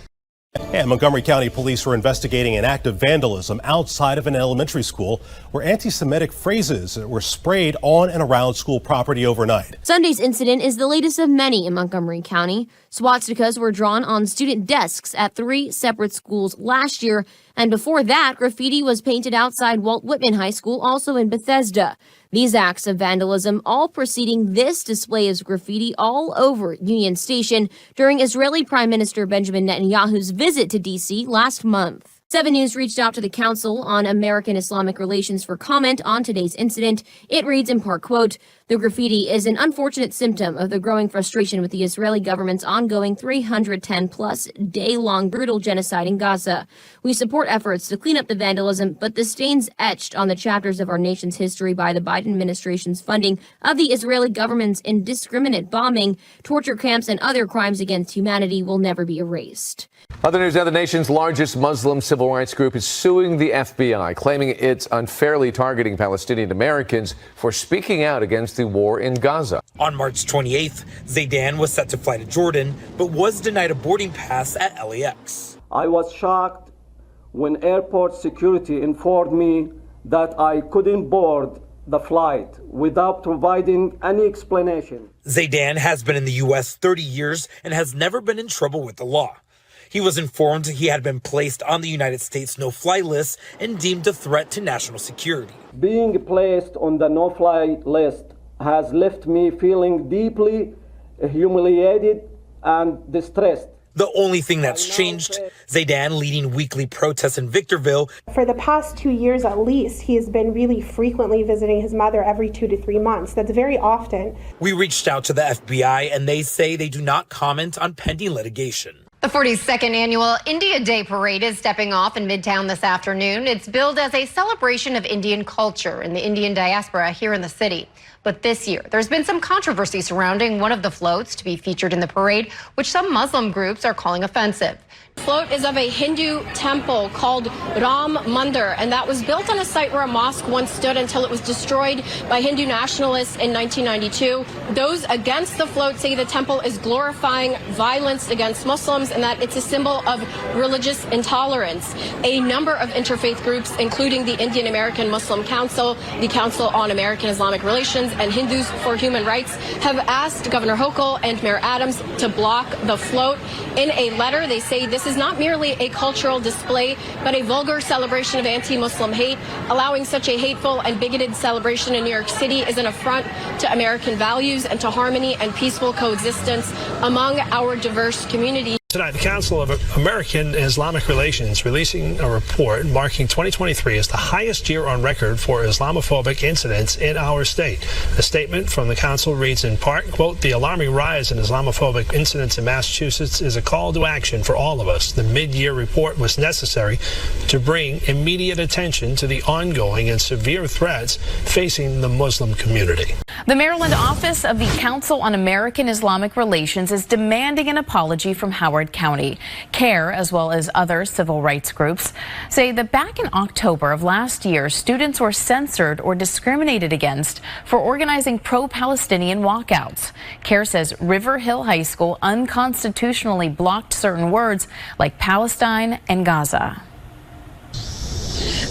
And Montgomery County police are investigating an act of vandalism outside of an elementary school where anti-Semitic phrases were sprayed on and around school property overnight. Sunday's incident is the latest of many in Montgomery County. Swastikas were drawn on student desks at 3 separate schools last year, and before that, graffiti was painted outside Walt Whitman High School, also in Bethesda. These acts of vandalism all preceding this display of graffiti all over Union Station during Israeli Prime Minister Benjamin Netanyahu's visit to D.C. last month. 7 News reached out to the Council on American Islamic Relations for comment on today's incident. It reads in part, quote, the graffiti is an unfortunate symptom of the growing frustration with the Israeli government's ongoing 310-plus day-long brutal genocide in Gaza. We support efforts to clean up the vandalism, but the stains etched on the chapters of our nation's history by the Biden administration's funding of the Israeli government's indiscriminate bombing, torture camps, and other crimes against humanity will never be erased. Other news now, the nation's largest Muslim civil rights group is suing the FBI, claiming it's unfairly targeting Palestinian Americans for speaking out against the war in Gaza. On March 28th, Zaydan was set to fly to Jordan, but was denied a boarding pass at LAX. I was shocked when airport security informed me that I couldn't board the flight without providing any explanation. Zaydan has been in the U.S. 30 years and has never been in trouble with the law. He was informed he had been placed on the United States no-fly list and deemed a threat to national security. Being placed on the no-fly list has left me feeling deeply humiliated and distressed. The only thing that's changed, Zaydan leading weekly protests in Victorville. For the past 2 years at least, he has been really frequently visiting his mother every 2 to 3 months. That's very often. We reached out to the FBI and they say they do not comment on pending litigation. The 42nd annual India Day Parade is stepping off in Midtown this afternoon. It's billed as a celebration of Indian culture and the Indian diaspora here in the city. But this year, there's been some controversy surrounding one of the floats to be featured in the parade, which some Muslim groups are calling offensive. The float is of a Hindu temple called Ram Mandir, and that was built on a site where a mosque once stood until it was destroyed by Hindu nationalists in 1992. Those against the float say the temple is glorifying violence against Muslims and that it's a symbol of religious intolerance. A number of interfaith groups, including the Indian American Muslim Council, the Council on American Islamic Relations, and Hindus for Human Rights, have asked Governor Hochul and Mayor Adams to block the float. In a letter, they say this is not merely a cultural display, but a vulgar celebration of anti-Muslim hate. Allowing such a hateful and bigoted celebration in New York City is an affront to American values and to harmony and peaceful coexistence among our diverse communities. Tonight, the Council of American Islamic Relations releasing a report marking 2023 as the highest year on record for Islamophobic incidents in our state. A statement from the council reads in part, quote, the alarming rise in Islamophobic incidents in Massachusetts is a call to action for all of us. The mid-year report was necessary to bring immediate attention to the ongoing and severe threats facing the Muslim community. The Maryland office of the Council on American Islamic Relations is demanding an apology from Howard County. CAIR, as well as other civil rights groups, say that back in October of last year, students were censored or discriminated against for organizing pro-Palestinian walkouts. CAIR says River Hill High School unconstitutionally blocked certain words like Palestine and Gaza.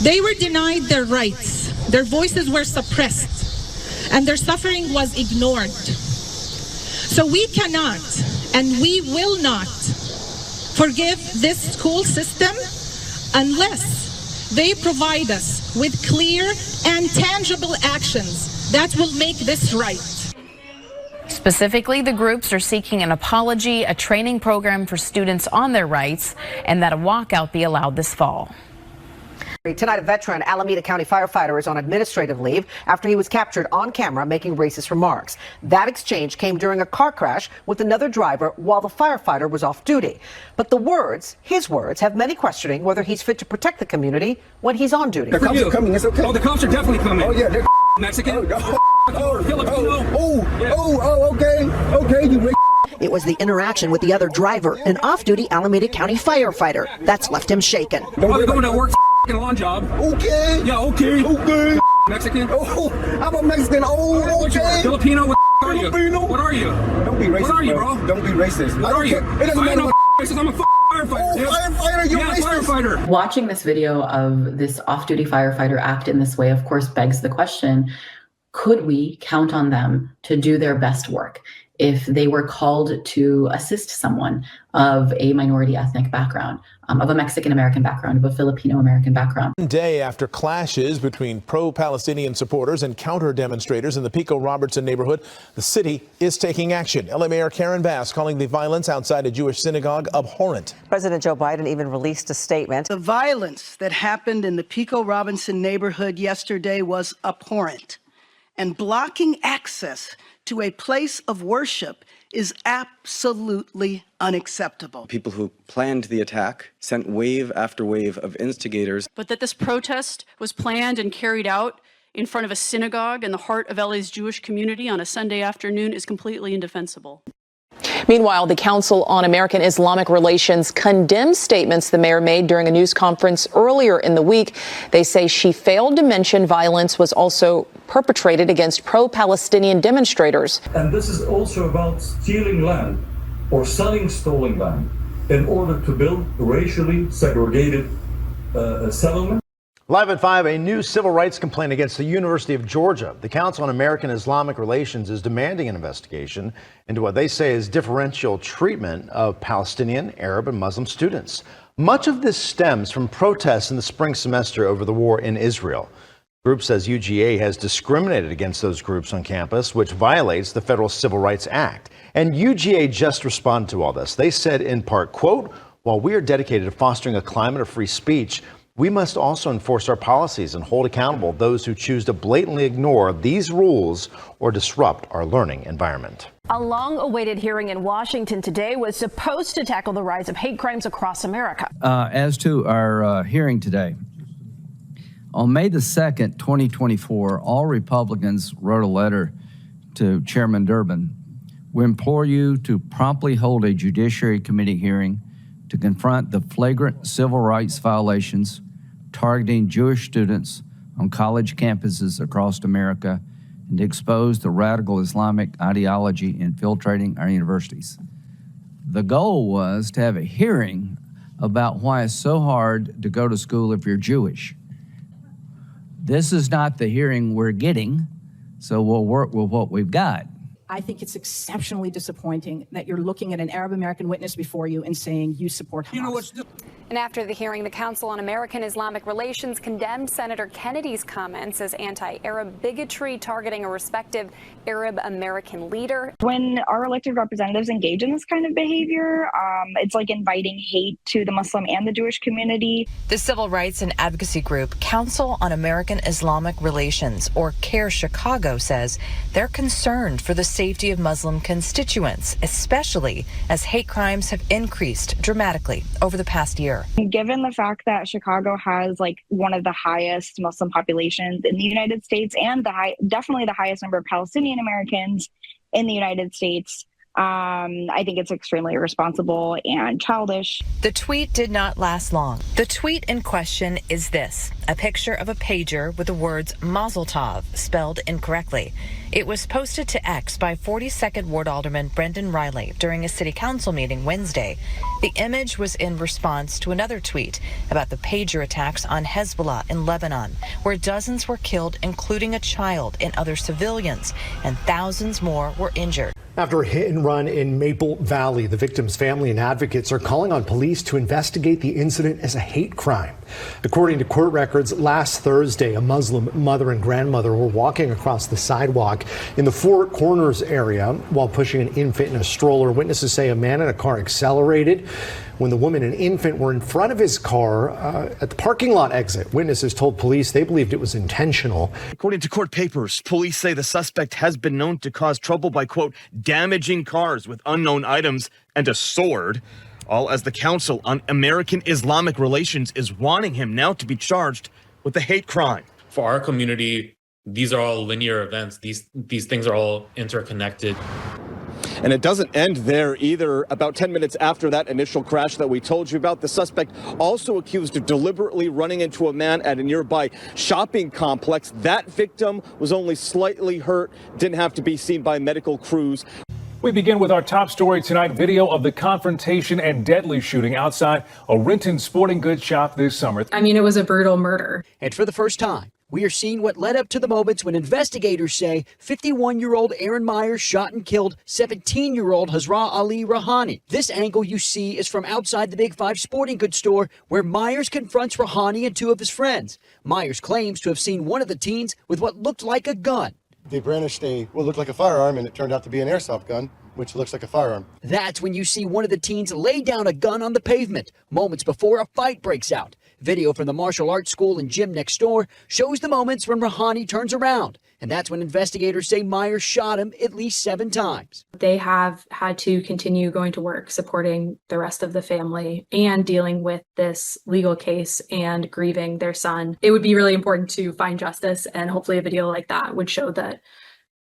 They were denied their rights, their voices were suppressed, and their suffering was ignored. So we cannot and we will not forgive this school system unless they provide us with clear and tangible actions that will make this right. Specifically, the groups are seeking an apology, a training program for students on their rights, and that a walkout be allowed this fall. Tonight, a veteran Alameda County firefighter is on administrative leave after he was captured on camera making racist remarks. That exchange came during a car crash with another driver while the firefighter was off duty. But his words, have many questioning whether he's fit to protect the community when he's on duty. The cops are coming. It's okay. Oh, the cops are definitely coming. Oh, yeah. They're Mexican. Okay. You It was the interaction with the other driver, an off-duty Alameda County firefighter, that's left him shaken. I'm going to work a lawn job. Okay. Yeah, okay. Mexican. Oh, I'm a Mexican. Oh, okay. Filipino. What are you? What are you? Don't be racist. What are you, bro? Don't be racist. What are you? It doesn't matter what racist. I'm a firefighter. Oh, firefighter. You're racist. Firefighter. Watching this video of this off-duty firefighter act in this way, of course, begs the question, could we count on them to do their best work if they were called to assist someone of a minority ethnic background, of a Mexican-American background, of a Filipino-American background? One day after clashes between pro-Palestinian supporters and counter-demonstrators in the Pico Robertson neighborhood, the city is taking action. LA Mayor Karen Bass calling the violence outside a Jewish synagogue abhorrent. President Joe Biden even released a statement. The violence that happened in the Pico Robinson neighborhood yesterday was abhorrent, and blocking access to a place of worship is absolutely unacceptable. People who planned the attack sent wave after wave of instigators. But that this protest was planned and carried out in front of a synagogue in the heart of LA's Jewish community on a Sunday afternoon is completely indefensible. Meanwhile, the Council on American Islamic Relations condemns statements the mayor made during a news conference earlier in the week. They say she failed to mention violence was also perpetrated against pro-Palestinian demonstrators. And this is also about stealing land or selling stolen land in order to build racially segregated settlements. Live at 5, a new civil rights complaint against the University of Georgia. The Council on American Islamic Relations is demanding an investigation into what they say is differential treatment of Palestinian, Arab, and Muslim students. Much of this stems from protests in the spring semester over the war in Israel. The group says UGA has discriminated against those groups on campus, which violates the Federal Civil Rights Act. And UGA just responded to all this. They said in part, quote, "While we are dedicated to fostering a climate of free speech, we must also enforce our policies and hold accountable those who choose to blatantly ignore these rules or disrupt our learning environment." A long-awaited hearing in Washington today was supposed to tackle the rise of hate crimes across America. As to our hearing today, on May the 2nd, 2024, all Republicans wrote a letter to Chairman Durbin. We implore you to promptly hold a Judiciary Committee hearing to confront the flagrant civil rights violations targeting Jewish students on college campuses across America and to expose the radical Islamic ideology infiltrating our universities. The goal was to have a hearing about why it's so hard to go to school if you're Jewish. This is not the hearing we're getting, so we'll work with what we've got. I think it's exceptionally disappointing that you're looking at an Arab American witness before you and saying you support Hamas. And after the hearing, the Council on American Islamic Relations condemned Senator Kennedy's comments as anti-Arab bigotry targeting a respective Arab American leader. When our elected representatives engage in this kind of behavior, it's like inviting hate to the Muslim and the Jewish community. The civil rights and advocacy group Council on American Islamic Relations, or CAIR Chicago, says they're concerned for the safety of Muslim constituents, especially as hate crimes have increased dramatically over the past year. Given the fact that Chicago has like one of the highest Muslim populations in the United States and definitely the highest number of Palestinian Americans in the United States, I think it's extremely irresponsible and childish. The tweet did not last long. The tweet in question is this: a picture of a pager with the words Mazel Tov spelled incorrectly. It was posted to X by 42nd Ward Alderman Brendan Riley during a city council meeting Wednesday. The image was in response to another tweet about the pager attacks on Hezbollah in Lebanon, where dozens were killed, including a child and other civilians, and thousands more were injured. After a hit and run in Maple Valley, the victim's family and advocates are calling on police to investigate the incident as a hate crime. According to court records, last Thursday, a Muslim mother and grandmother were walking across the sidewalk in the Four Corners area while pushing an infant in a stroller. Witnesses say a man in a car accelerated when the woman and infant were in front of his car at the parking lot exit. Witnesses told police they believed it was intentional. According to court papers, police say the suspect has been known to cause trouble by, quote, damaging cars with unknown items and a sword, all as the Council on American Islamic Relations is wanting him now to be charged with a hate crime. For our community, these are all linear events. These things are all interconnected. And it doesn't end there either. About 10 minutes after that initial crash that we told you about, the suspect also accused of deliberately running into a man at a nearby shopping complex. That victim was only slightly hurt, didn't have to be seen by medical crews. We begin with our top story tonight. Video of the confrontation and deadly shooting outside a Renton sporting goods shop this summer. I mean, it was a brutal murder. And for the first time, we are seeing what led up to the moments when investigators say 51-year-old Aaron Myers shot and killed 17-year-old Hazra Ali Rahani. This angle you see is from outside the Big Five sporting goods store where Myers confronts Rahani and two of his friends. Myers claims to have seen one of the teens with what looked like a gun. They brandished what looked like a firearm, and it turned out to be an airsoft gun, which looks like a firearm. That's when you see one of the teens lay down a gun on the pavement, moments before a fight breaks out. Video from the martial arts school and gym next door shows the moments when Rahani turns around. And that's when investigators say Myers shot him at least 7 times. They have had to continue going to work, supporting the rest of the family and dealing with this legal case and grieving their son. It would be really important to find justice, and hopefully a video like that would show that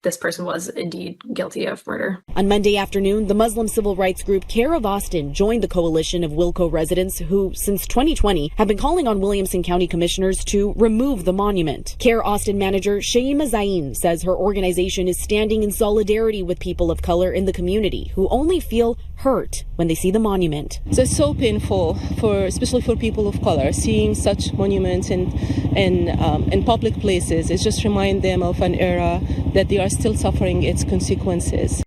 this person was indeed guilty of murder. On Monday afternoon, the Muslim civil rights group CAIR of Austin joined the coalition of Wilco residents who, since 2020, have been calling on Williamson County commissioners to remove the monument. CAIR Austin manager Shaima Zain says her organization is standing in solidarity with people of color in the community who only feel hurt when they see the monument. So it's so painful, especially for people of color, seeing such monuments in public places. It just reminds them of an era that they are still suffering its consequences.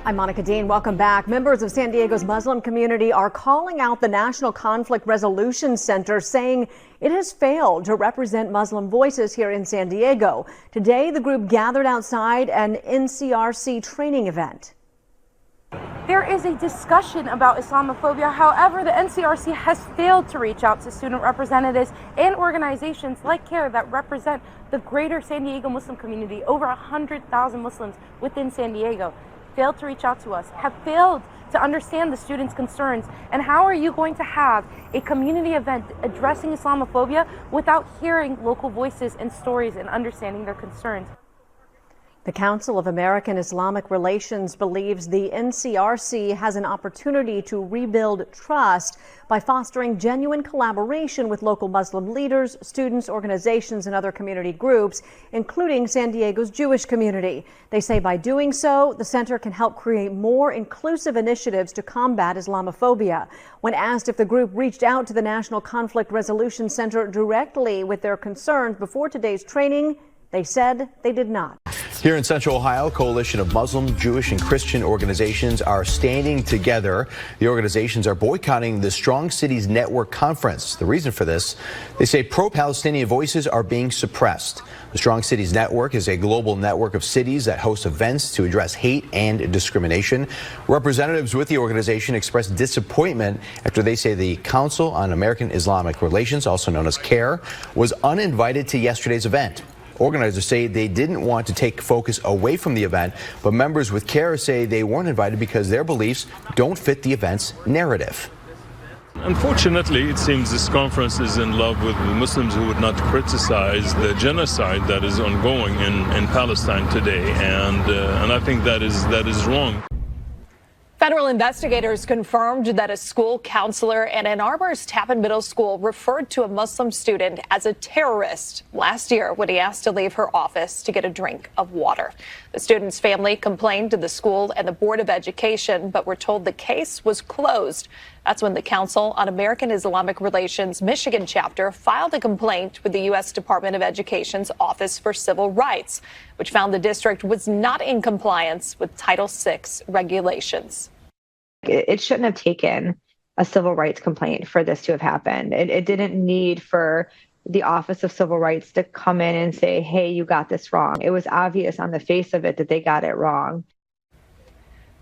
I'm Monica Dean. Welcome back. Members of San Diego's Muslim community are calling out the National Conflict Resolution Center, saying it has failed to represent Muslim voices here in San Diego. Today, the group gathered outside an NCRC training event. There is a discussion about Islamophobia. However, the NCRC has failed to reach out to student representatives and organizations like CAIR that represent the greater San Diego Muslim community, over 100,000 Muslims within San Diego. Failed to reach out to us, have failed to understand the students' concerns. And how are you going to have a community event addressing Islamophobia without hearing local voices and stories and understanding their concerns? The Council of American Islamic Relations believes the NCRC has an opportunity to rebuild trust by fostering genuine collaboration with local Muslim leaders, students, organizations, and other community groups, including San Diego's Jewish community. They say by doing so, the center can help create more inclusive initiatives to combat Islamophobia. When asked if the group reached out to the National Conflict Resolution Center directly with their concerns before today's training, they said they did not. Here in Central Ohio, a coalition of Muslim, Jewish, and Christian organizations are standing together. The organizations are boycotting the Strong Cities Network Conference. The reason for this, they say pro-Palestinian voices are being suppressed. The Strong Cities Network is a global network of cities that host events to address hate and discrimination. Representatives with the organization expressed disappointment after they say the Council on American Islamic Relations, also known as CAIR, was uninvited to yesterday's event. Organizers say they didn't want to take focus away from the event, but members with CAIR say they weren't invited because their beliefs don't fit the event's narrative. Unfortunately, it seems this conference is in love with the Muslims who would not criticize the genocide that is ongoing in Palestine today, and I think that is wrong. Federal investigators confirmed that a school counselor at Ann Arbor's Tappan Middle School referred to a Muslim student as a terrorist last year when he asked to leave her office to get a drink of water. The student's family complained to the school and the Board of Education, but were told the case was closed. That's when the Council on American Islamic Relations Michigan chapter filed a complaint with the U.S. Department of Education's Office for Civil Rights, which found the district was not in compliance with Title VI regulations. It shouldn't have taken a civil rights complaint for this to have happened. It didn't need for the Office of Civil Rights to come in and say, hey, you got this wrong. It was obvious on the face of it that they got it wrong.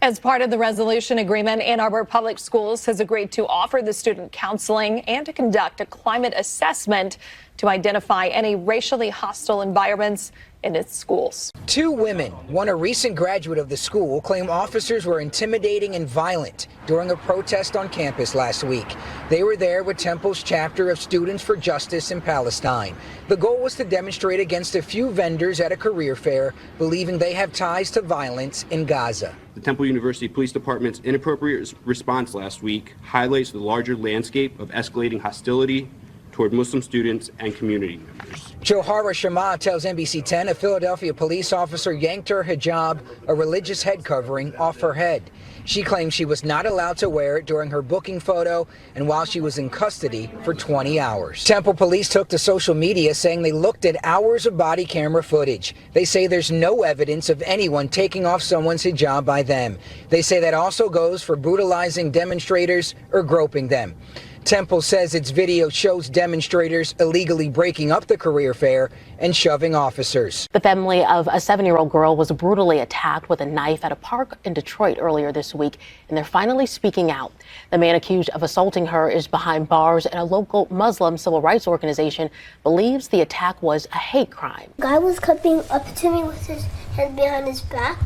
As part of the resolution agreement, Ann Arbor Public Schools has agreed to offer the student counseling and to conduct a climate assessment to identify any racially hostile environments in its schools. 2 women, one a recent graduate of the school, claim officers were intimidating and violent during a protest on campus last week. They were there with Temple's chapter of Students for Justice in Palestine. The goal was to demonstrate against a few vendors at a career fair, believing they have ties to violence in Gaza. The Temple University Police Department's inappropriate response last week highlights the larger landscape of escalating hostility toward Muslim students and community members. Johara Shama tells NBC 10 a Philadelphia police officer yanked her hijab, a religious head covering, off her head. She claims she was not allowed to wear it during her booking photo and while she was in custody for 20 hours. Temple police took to social media saying they looked at hours of body camera footage. They say there's no evidence of anyone taking off someone's hijab by them. They say that also goes for brutalizing demonstrators or groping them. Temple says its video shows demonstrators illegally breaking up the career fair and shoving officers. The family of a 7-year-old girl was brutally attacked with a knife at a park in Detroit earlier this week, and they're finally speaking out. The man accused of assaulting her is behind bars, and a local Muslim civil rights organization believes the attack was a hate crime. The guy was coming up to me with his hand behind his back.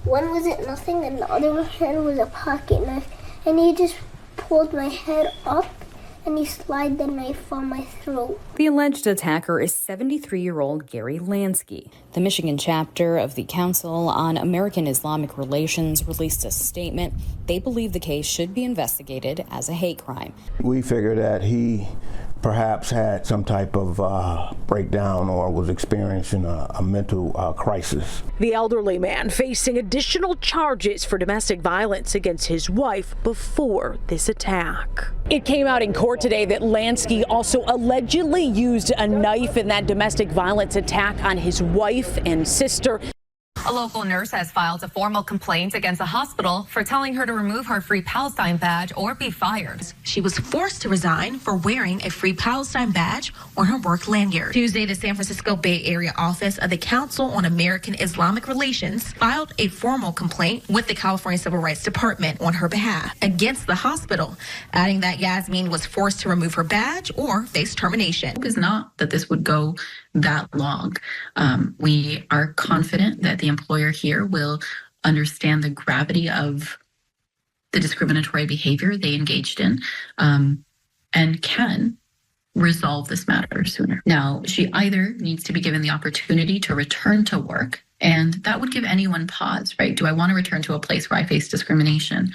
One wasn't nothing, and the other hand was a pocket knife, and he just pulled my head up and he slid the knife on my throat. The alleged attacker is 73-year-old Gary Lansky. The Michigan chapter of the Council on American Islamic Relations released a statement. They believe the case should be investigated as a hate crime. We figure that he perhaps had some type of breakdown or was experiencing a mental crisis. The elderly man facing additional charges for domestic violence against his wife before this attack. It came out in court today that Lansky also allegedly used a knife in that domestic violence attack on his wife and sister. A local nurse has filed a formal complaint against the hospital for telling her to remove her Free Palestine badge or be fired. She was forced to resign for wearing a Free Palestine badge on her work lanyard. Tuesday, the San Francisco Bay Area office of the Council on American Islamic Relations filed a formal complaint with the California Civil Rights Department on her behalf against the hospital, adding that Yasmin was forced to remove her badge or face termination. It's not that this would go that long. We are confident that the employer here will understand the gravity of the discriminatory behavior they engaged in and can resolve this matter sooner. Now, she either needs to be given the opportunity to return to work, and that would give anyone pause, right? Do I want to return to a place where I face discrimination?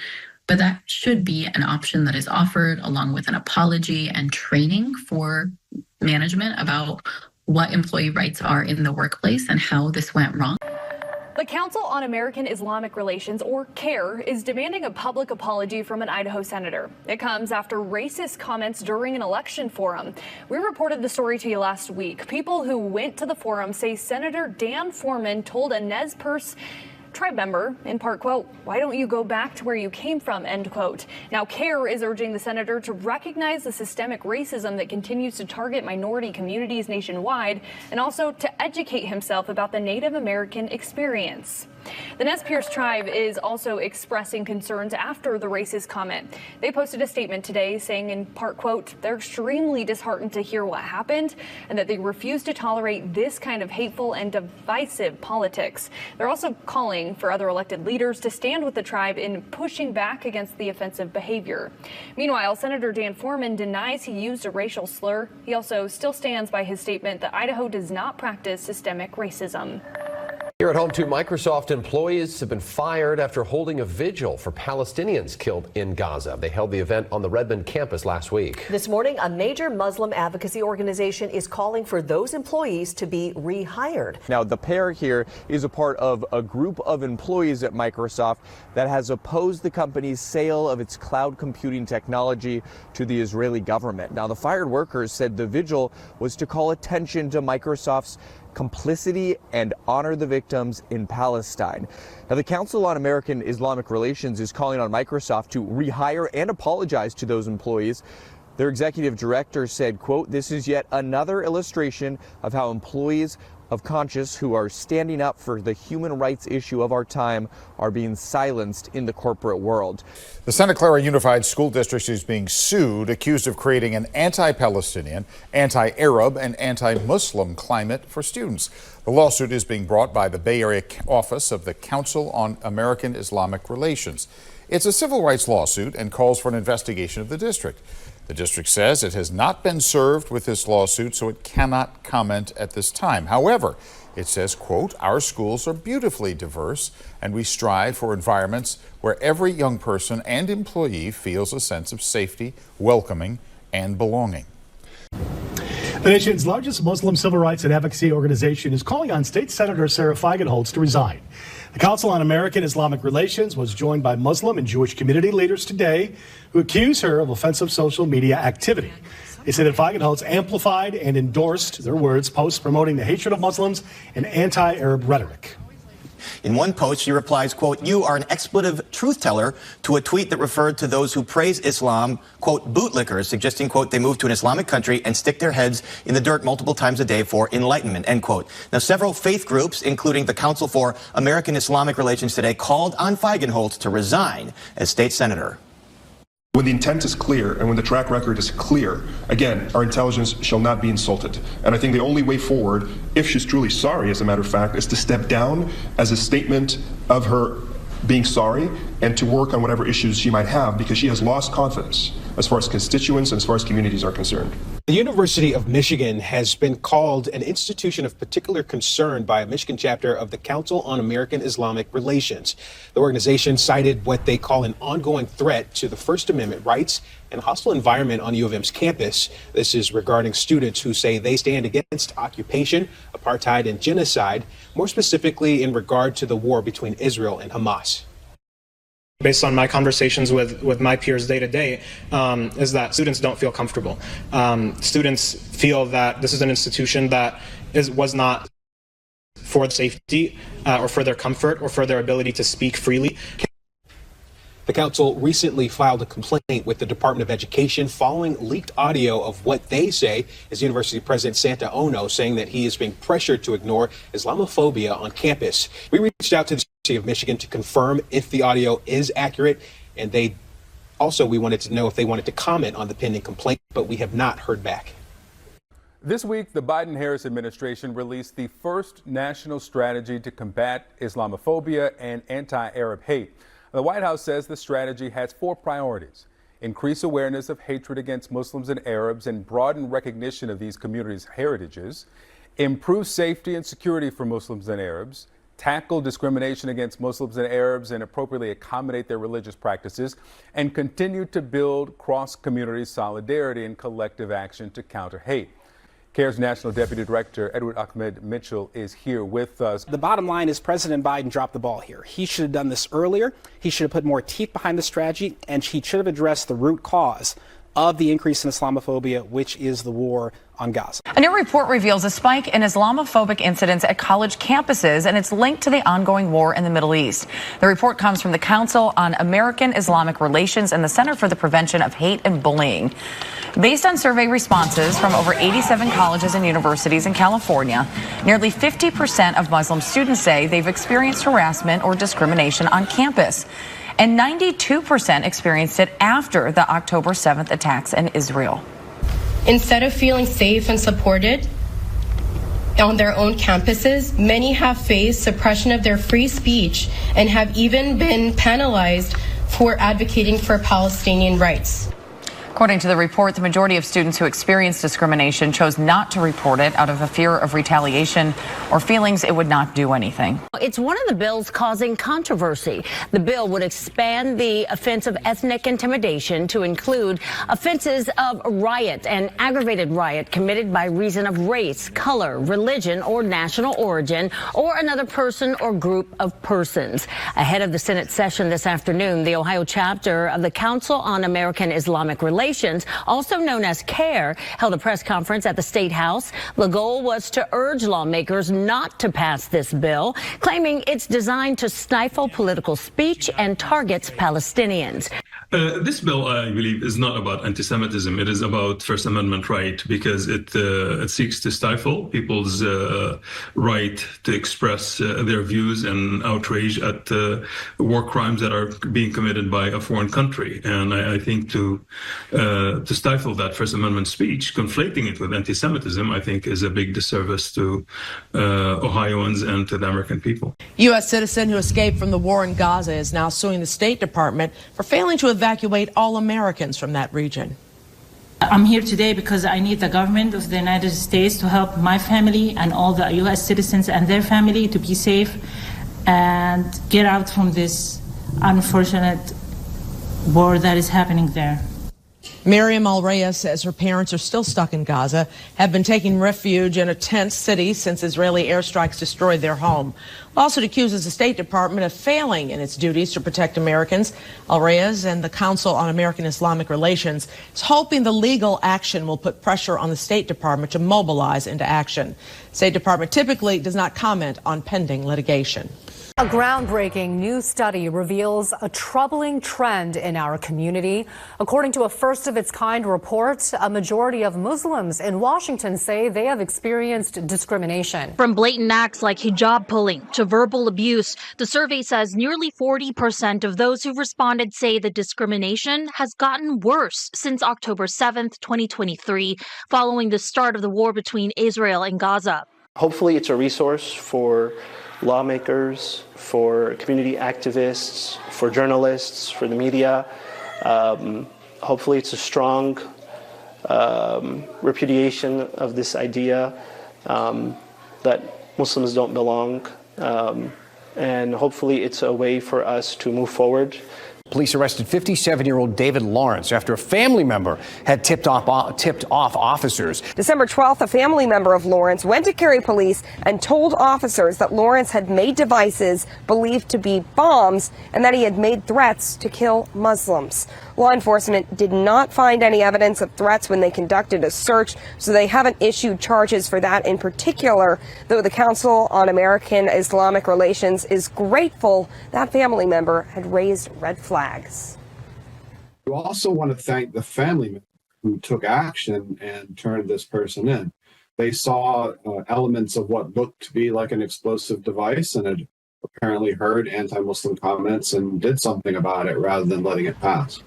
But that should be an option that is offered along with an apology and training for management about what employee rights are in the workplace and how this went wrong. The Council on American Islamic Relations, or CAIR, is demanding a public apology from an Idaho senator. It comes after racist comments during an election forum. We reported the story to you last week. People who went to the forum say Senator Dan Foreman told a Nez Perce tribe member, in part, quote, "Why don't you go back to where you came from," end quote. Now, CAIR is urging the senator to recognize the systemic racism that continues to target minority communities nationwide and also to educate himself about the Native American experience. The Nez Perce tribe is also expressing concerns after the racist comment. They posted a statement today saying, in part, quote, "They're extremely disheartened to hear what happened and that they refuse to tolerate this kind of hateful and divisive politics." They're also calling for other elected leaders to stand with the tribe in pushing back against the offensive behavior. Meanwhile, Senator Dan Foreman denies he used a racial slur. He also still stands by his statement that Idaho does not practice systemic racism. Here at home, 2 Microsoft employees have been fired after holding a vigil for Palestinians killed in Gaza. They held the event on the Redmond campus last week. This morning, a major Muslim advocacy organization is calling for those employees to be rehired. Now, the pair here is a part of a group of employees at Microsoft that has opposed the company's sale of its cloud computing technology to the Israeli government. Now, the fired workers said the vigil was to call attention to Microsoft's complicity and honor the victims in Palestine. Now, the Council on American Islamic Relations is calling on Microsoft to rehire and apologize to those employees. Their executive director said, quote, "This is yet another illustration of how employees of conscience who are standing up for the human rights issue of our time are being silenced in the corporate world." The Santa Clara Unified School District is being sued, accused of creating an anti-Palestinian, anti-Arab, and anti-Muslim climate for students. The lawsuit is being brought by the Bay Area office of the Council on American Islamic Relations. It's a civil rights lawsuit and calls for an investigation of the district. The district says it has not been served with this lawsuit, so it cannot comment at this time. However, it says, quote, "Our schools are beautifully diverse, and we strive for environments where every young person and employee feels a sense of safety, welcoming, and belonging." The nation's largest Muslim civil rights and advocacy organization is calling on State Senator Sarah Feigenholtz to resign. The Council on American Islamic Relations was joined by Muslim and Jewish community leaders today who accuse her of offensive social media activity. They say that Feigenholtz amplified and endorsed, their words, posts promoting the hatred of Muslims and anti-Arab rhetoric. In one post, she replies, quote, "You are an expletive truth teller," to a tweet that referred to those who praise Islam, quote, "bootlickers," suggesting, quote, "they move to an Islamic country and stick their heads in the dirt multiple times a day for enlightenment," end quote. Now, several faith groups, including the Council for American Islamic Relations today, called on Feigenholtz to resign as state senator. When the intent is clear and when the track record is clear, again, our intelligence shall not be insulted. And I think the only way forward, if she's truly sorry, as a matter of fact, is to step down as a statement of her being sorry and to work on whatever issues she might have, because she has lost confidence as far as constituents and as far as communities are concerned. The University of Michigan has been called an institution of particular concern by a Michigan chapter of the Council on American Islamic Relations. The organization cited what they call an ongoing threat to the First Amendment rights and hostile environment on U of M's campus. This is regarding students who say they stand against occupation, apartheid, and genocide, more specifically in regard to the war between Israel and Hamas. Based on my conversations with my peers day to day, is that students don't feel comfortable. Students feel that this is an institution that was not for safety or for their comfort or for their ability to speak freely. The council recently filed a complaint with the Department of Education following leaked audio of what they say is University President Santa Ono saying that he is being pressured to ignore Islamophobia on campus. We reached out to the University of Michigan to confirm if the audio is accurate, and we wanted to know if they wanted to comment on the pending complaint, but we have not heard back. This week, the Biden-Harris administration released the first national strategy to combat Islamophobia and anti-Arab hate. The White House says the strategy has 4 priorities: increase awareness of hatred against Muslims and Arabs and broaden recognition of these communities' heritages, improve safety and security for Muslims and Arabs, tackle discrimination against Muslims and Arabs and appropriately accommodate their religious practices, and continue to build cross-community solidarity and collective action to counter hate. CAIR's National Deputy Director Edward Ahmed Mitchell is here with us. The bottom line is President Biden dropped the ball here. He should have done this earlier. He should have put more teeth behind the strategy, and he should have addressed the root cause of the increase in Islamophobia, which is the war on Gaza. A new report reveals a spike in Islamophobic incidents at college campuses, and it's linked to the ongoing war in the Middle East. The report comes from the Council on American Islamic Relations and the Center for the Prevention of Hate and Bullying. Based on survey responses from over 87 colleges and universities in California, nearly 50% of Muslim students say they've experienced harassment or discrimination on campus. And 92% experienced it after the October 7th attacks in Israel. Instead of feeling safe and supported on their own campuses, many have faced suppression of their free speech and have even been penalized for advocating for Palestinian rights. According to the report, the majority of students who experienced discrimination chose not to report it out of a fear of retaliation or feelings it would not do anything. It's one of the bills causing controversy. The bill would expand the offense of ethnic intimidation to include offenses of riot and aggravated riot committed by reason of race, color, religion, or national origin, or another person or group of persons. Ahead of the Senate session this afternoon, the Ohio chapter of the Council on American Islamic Relations, also known as CAIR, held a press conference at the State House. The goal was to urge lawmakers not to pass this bill, claiming it's designed to stifle political speech and targets Palestinians. This bill, I believe, is not about anti-Semitism. It is about First Amendment right, because it seeks to stifle people's right to express their views and outrage at war crimes that are being committed by a foreign country. And I think to stifle that First Amendment speech, conflating it with anti-Semitism, I think is a big disservice to Ohioans and to the American people. U.S. citizen who escaped from the war in Gaza is now suing the State Department for failing to evacuate all Americans from that region. I'm here today because I need the government of the United States to help my family and all the U.S. citizens and their family to be safe and get out from this unfortunate war that is happening there. Miriam Al-Reyes says her parents are still stuck in Gaza, have been taking refuge in a tent city since Israeli airstrikes destroyed their home. Lawsuit accuses the State Department of failing in its duties to protect Americans. Al-Reyes and the Council on American Islamic Relations is hoping the legal action will put pressure on the State Department to mobilize into action. State Department typically does not comment on pending litigation. A groundbreaking new study reveals a troubling trend in our community. According to a first-of-its-kind report, a majority of Muslims in Washington say they have experienced discrimination. From blatant acts like hijab pulling to verbal abuse, the survey says nearly 40% of those who responded say the discrimination has gotten worse since October 7th, 2023, following the start of the war between Israel and Gaza. Hopefully it's a resource for lawmakers, for community activists, for journalists, for the media. Hopefully it's a strong repudiation of this idea that Muslims don't belong. And hopefully it's a way for us to move forward. Police arrested 57-year-old David Lawrence after a family member had tipped off officers. December 12th, a family member of Lawrence went to Cary Police and told officers that Lawrence had made devices believed to be bombs and that he had made threats to kill Muslims. Law enforcement did not find any evidence of threats when they conducted a search, so they haven't issued charges for that in particular, though the Council on American Islamic Relations is grateful that family member had raised red flags. We also want to thank the family member who took action and turned this person in. They saw elements of what looked to be like an explosive device and had apparently heard anti-Muslim comments and did something about it rather than letting it pass.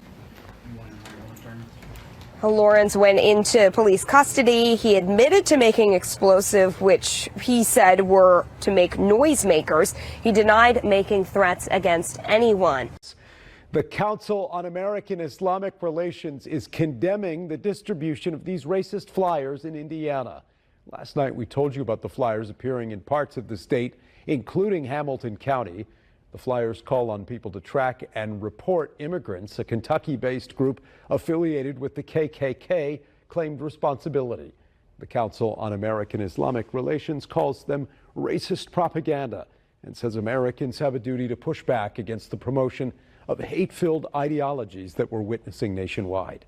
Lawrence went into police custody. He admitted to making explosive, which he said were to make noisemakers. He denied making threats against anyone. The Council on American Islamic Relations is condemning the distribution of these racist flyers in Indiana. Last night we told you about the flyers appearing in parts of the state, including Hamilton County. The flyers call on people to track and report immigrants. A Kentucky-based group affiliated with the KKK claimed responsibility. The Council on American Islamic Relations calls them racist propaganda and says Americans have a duty to push back against the promotion of hate-filled ideologies that we're witnessing nationwide.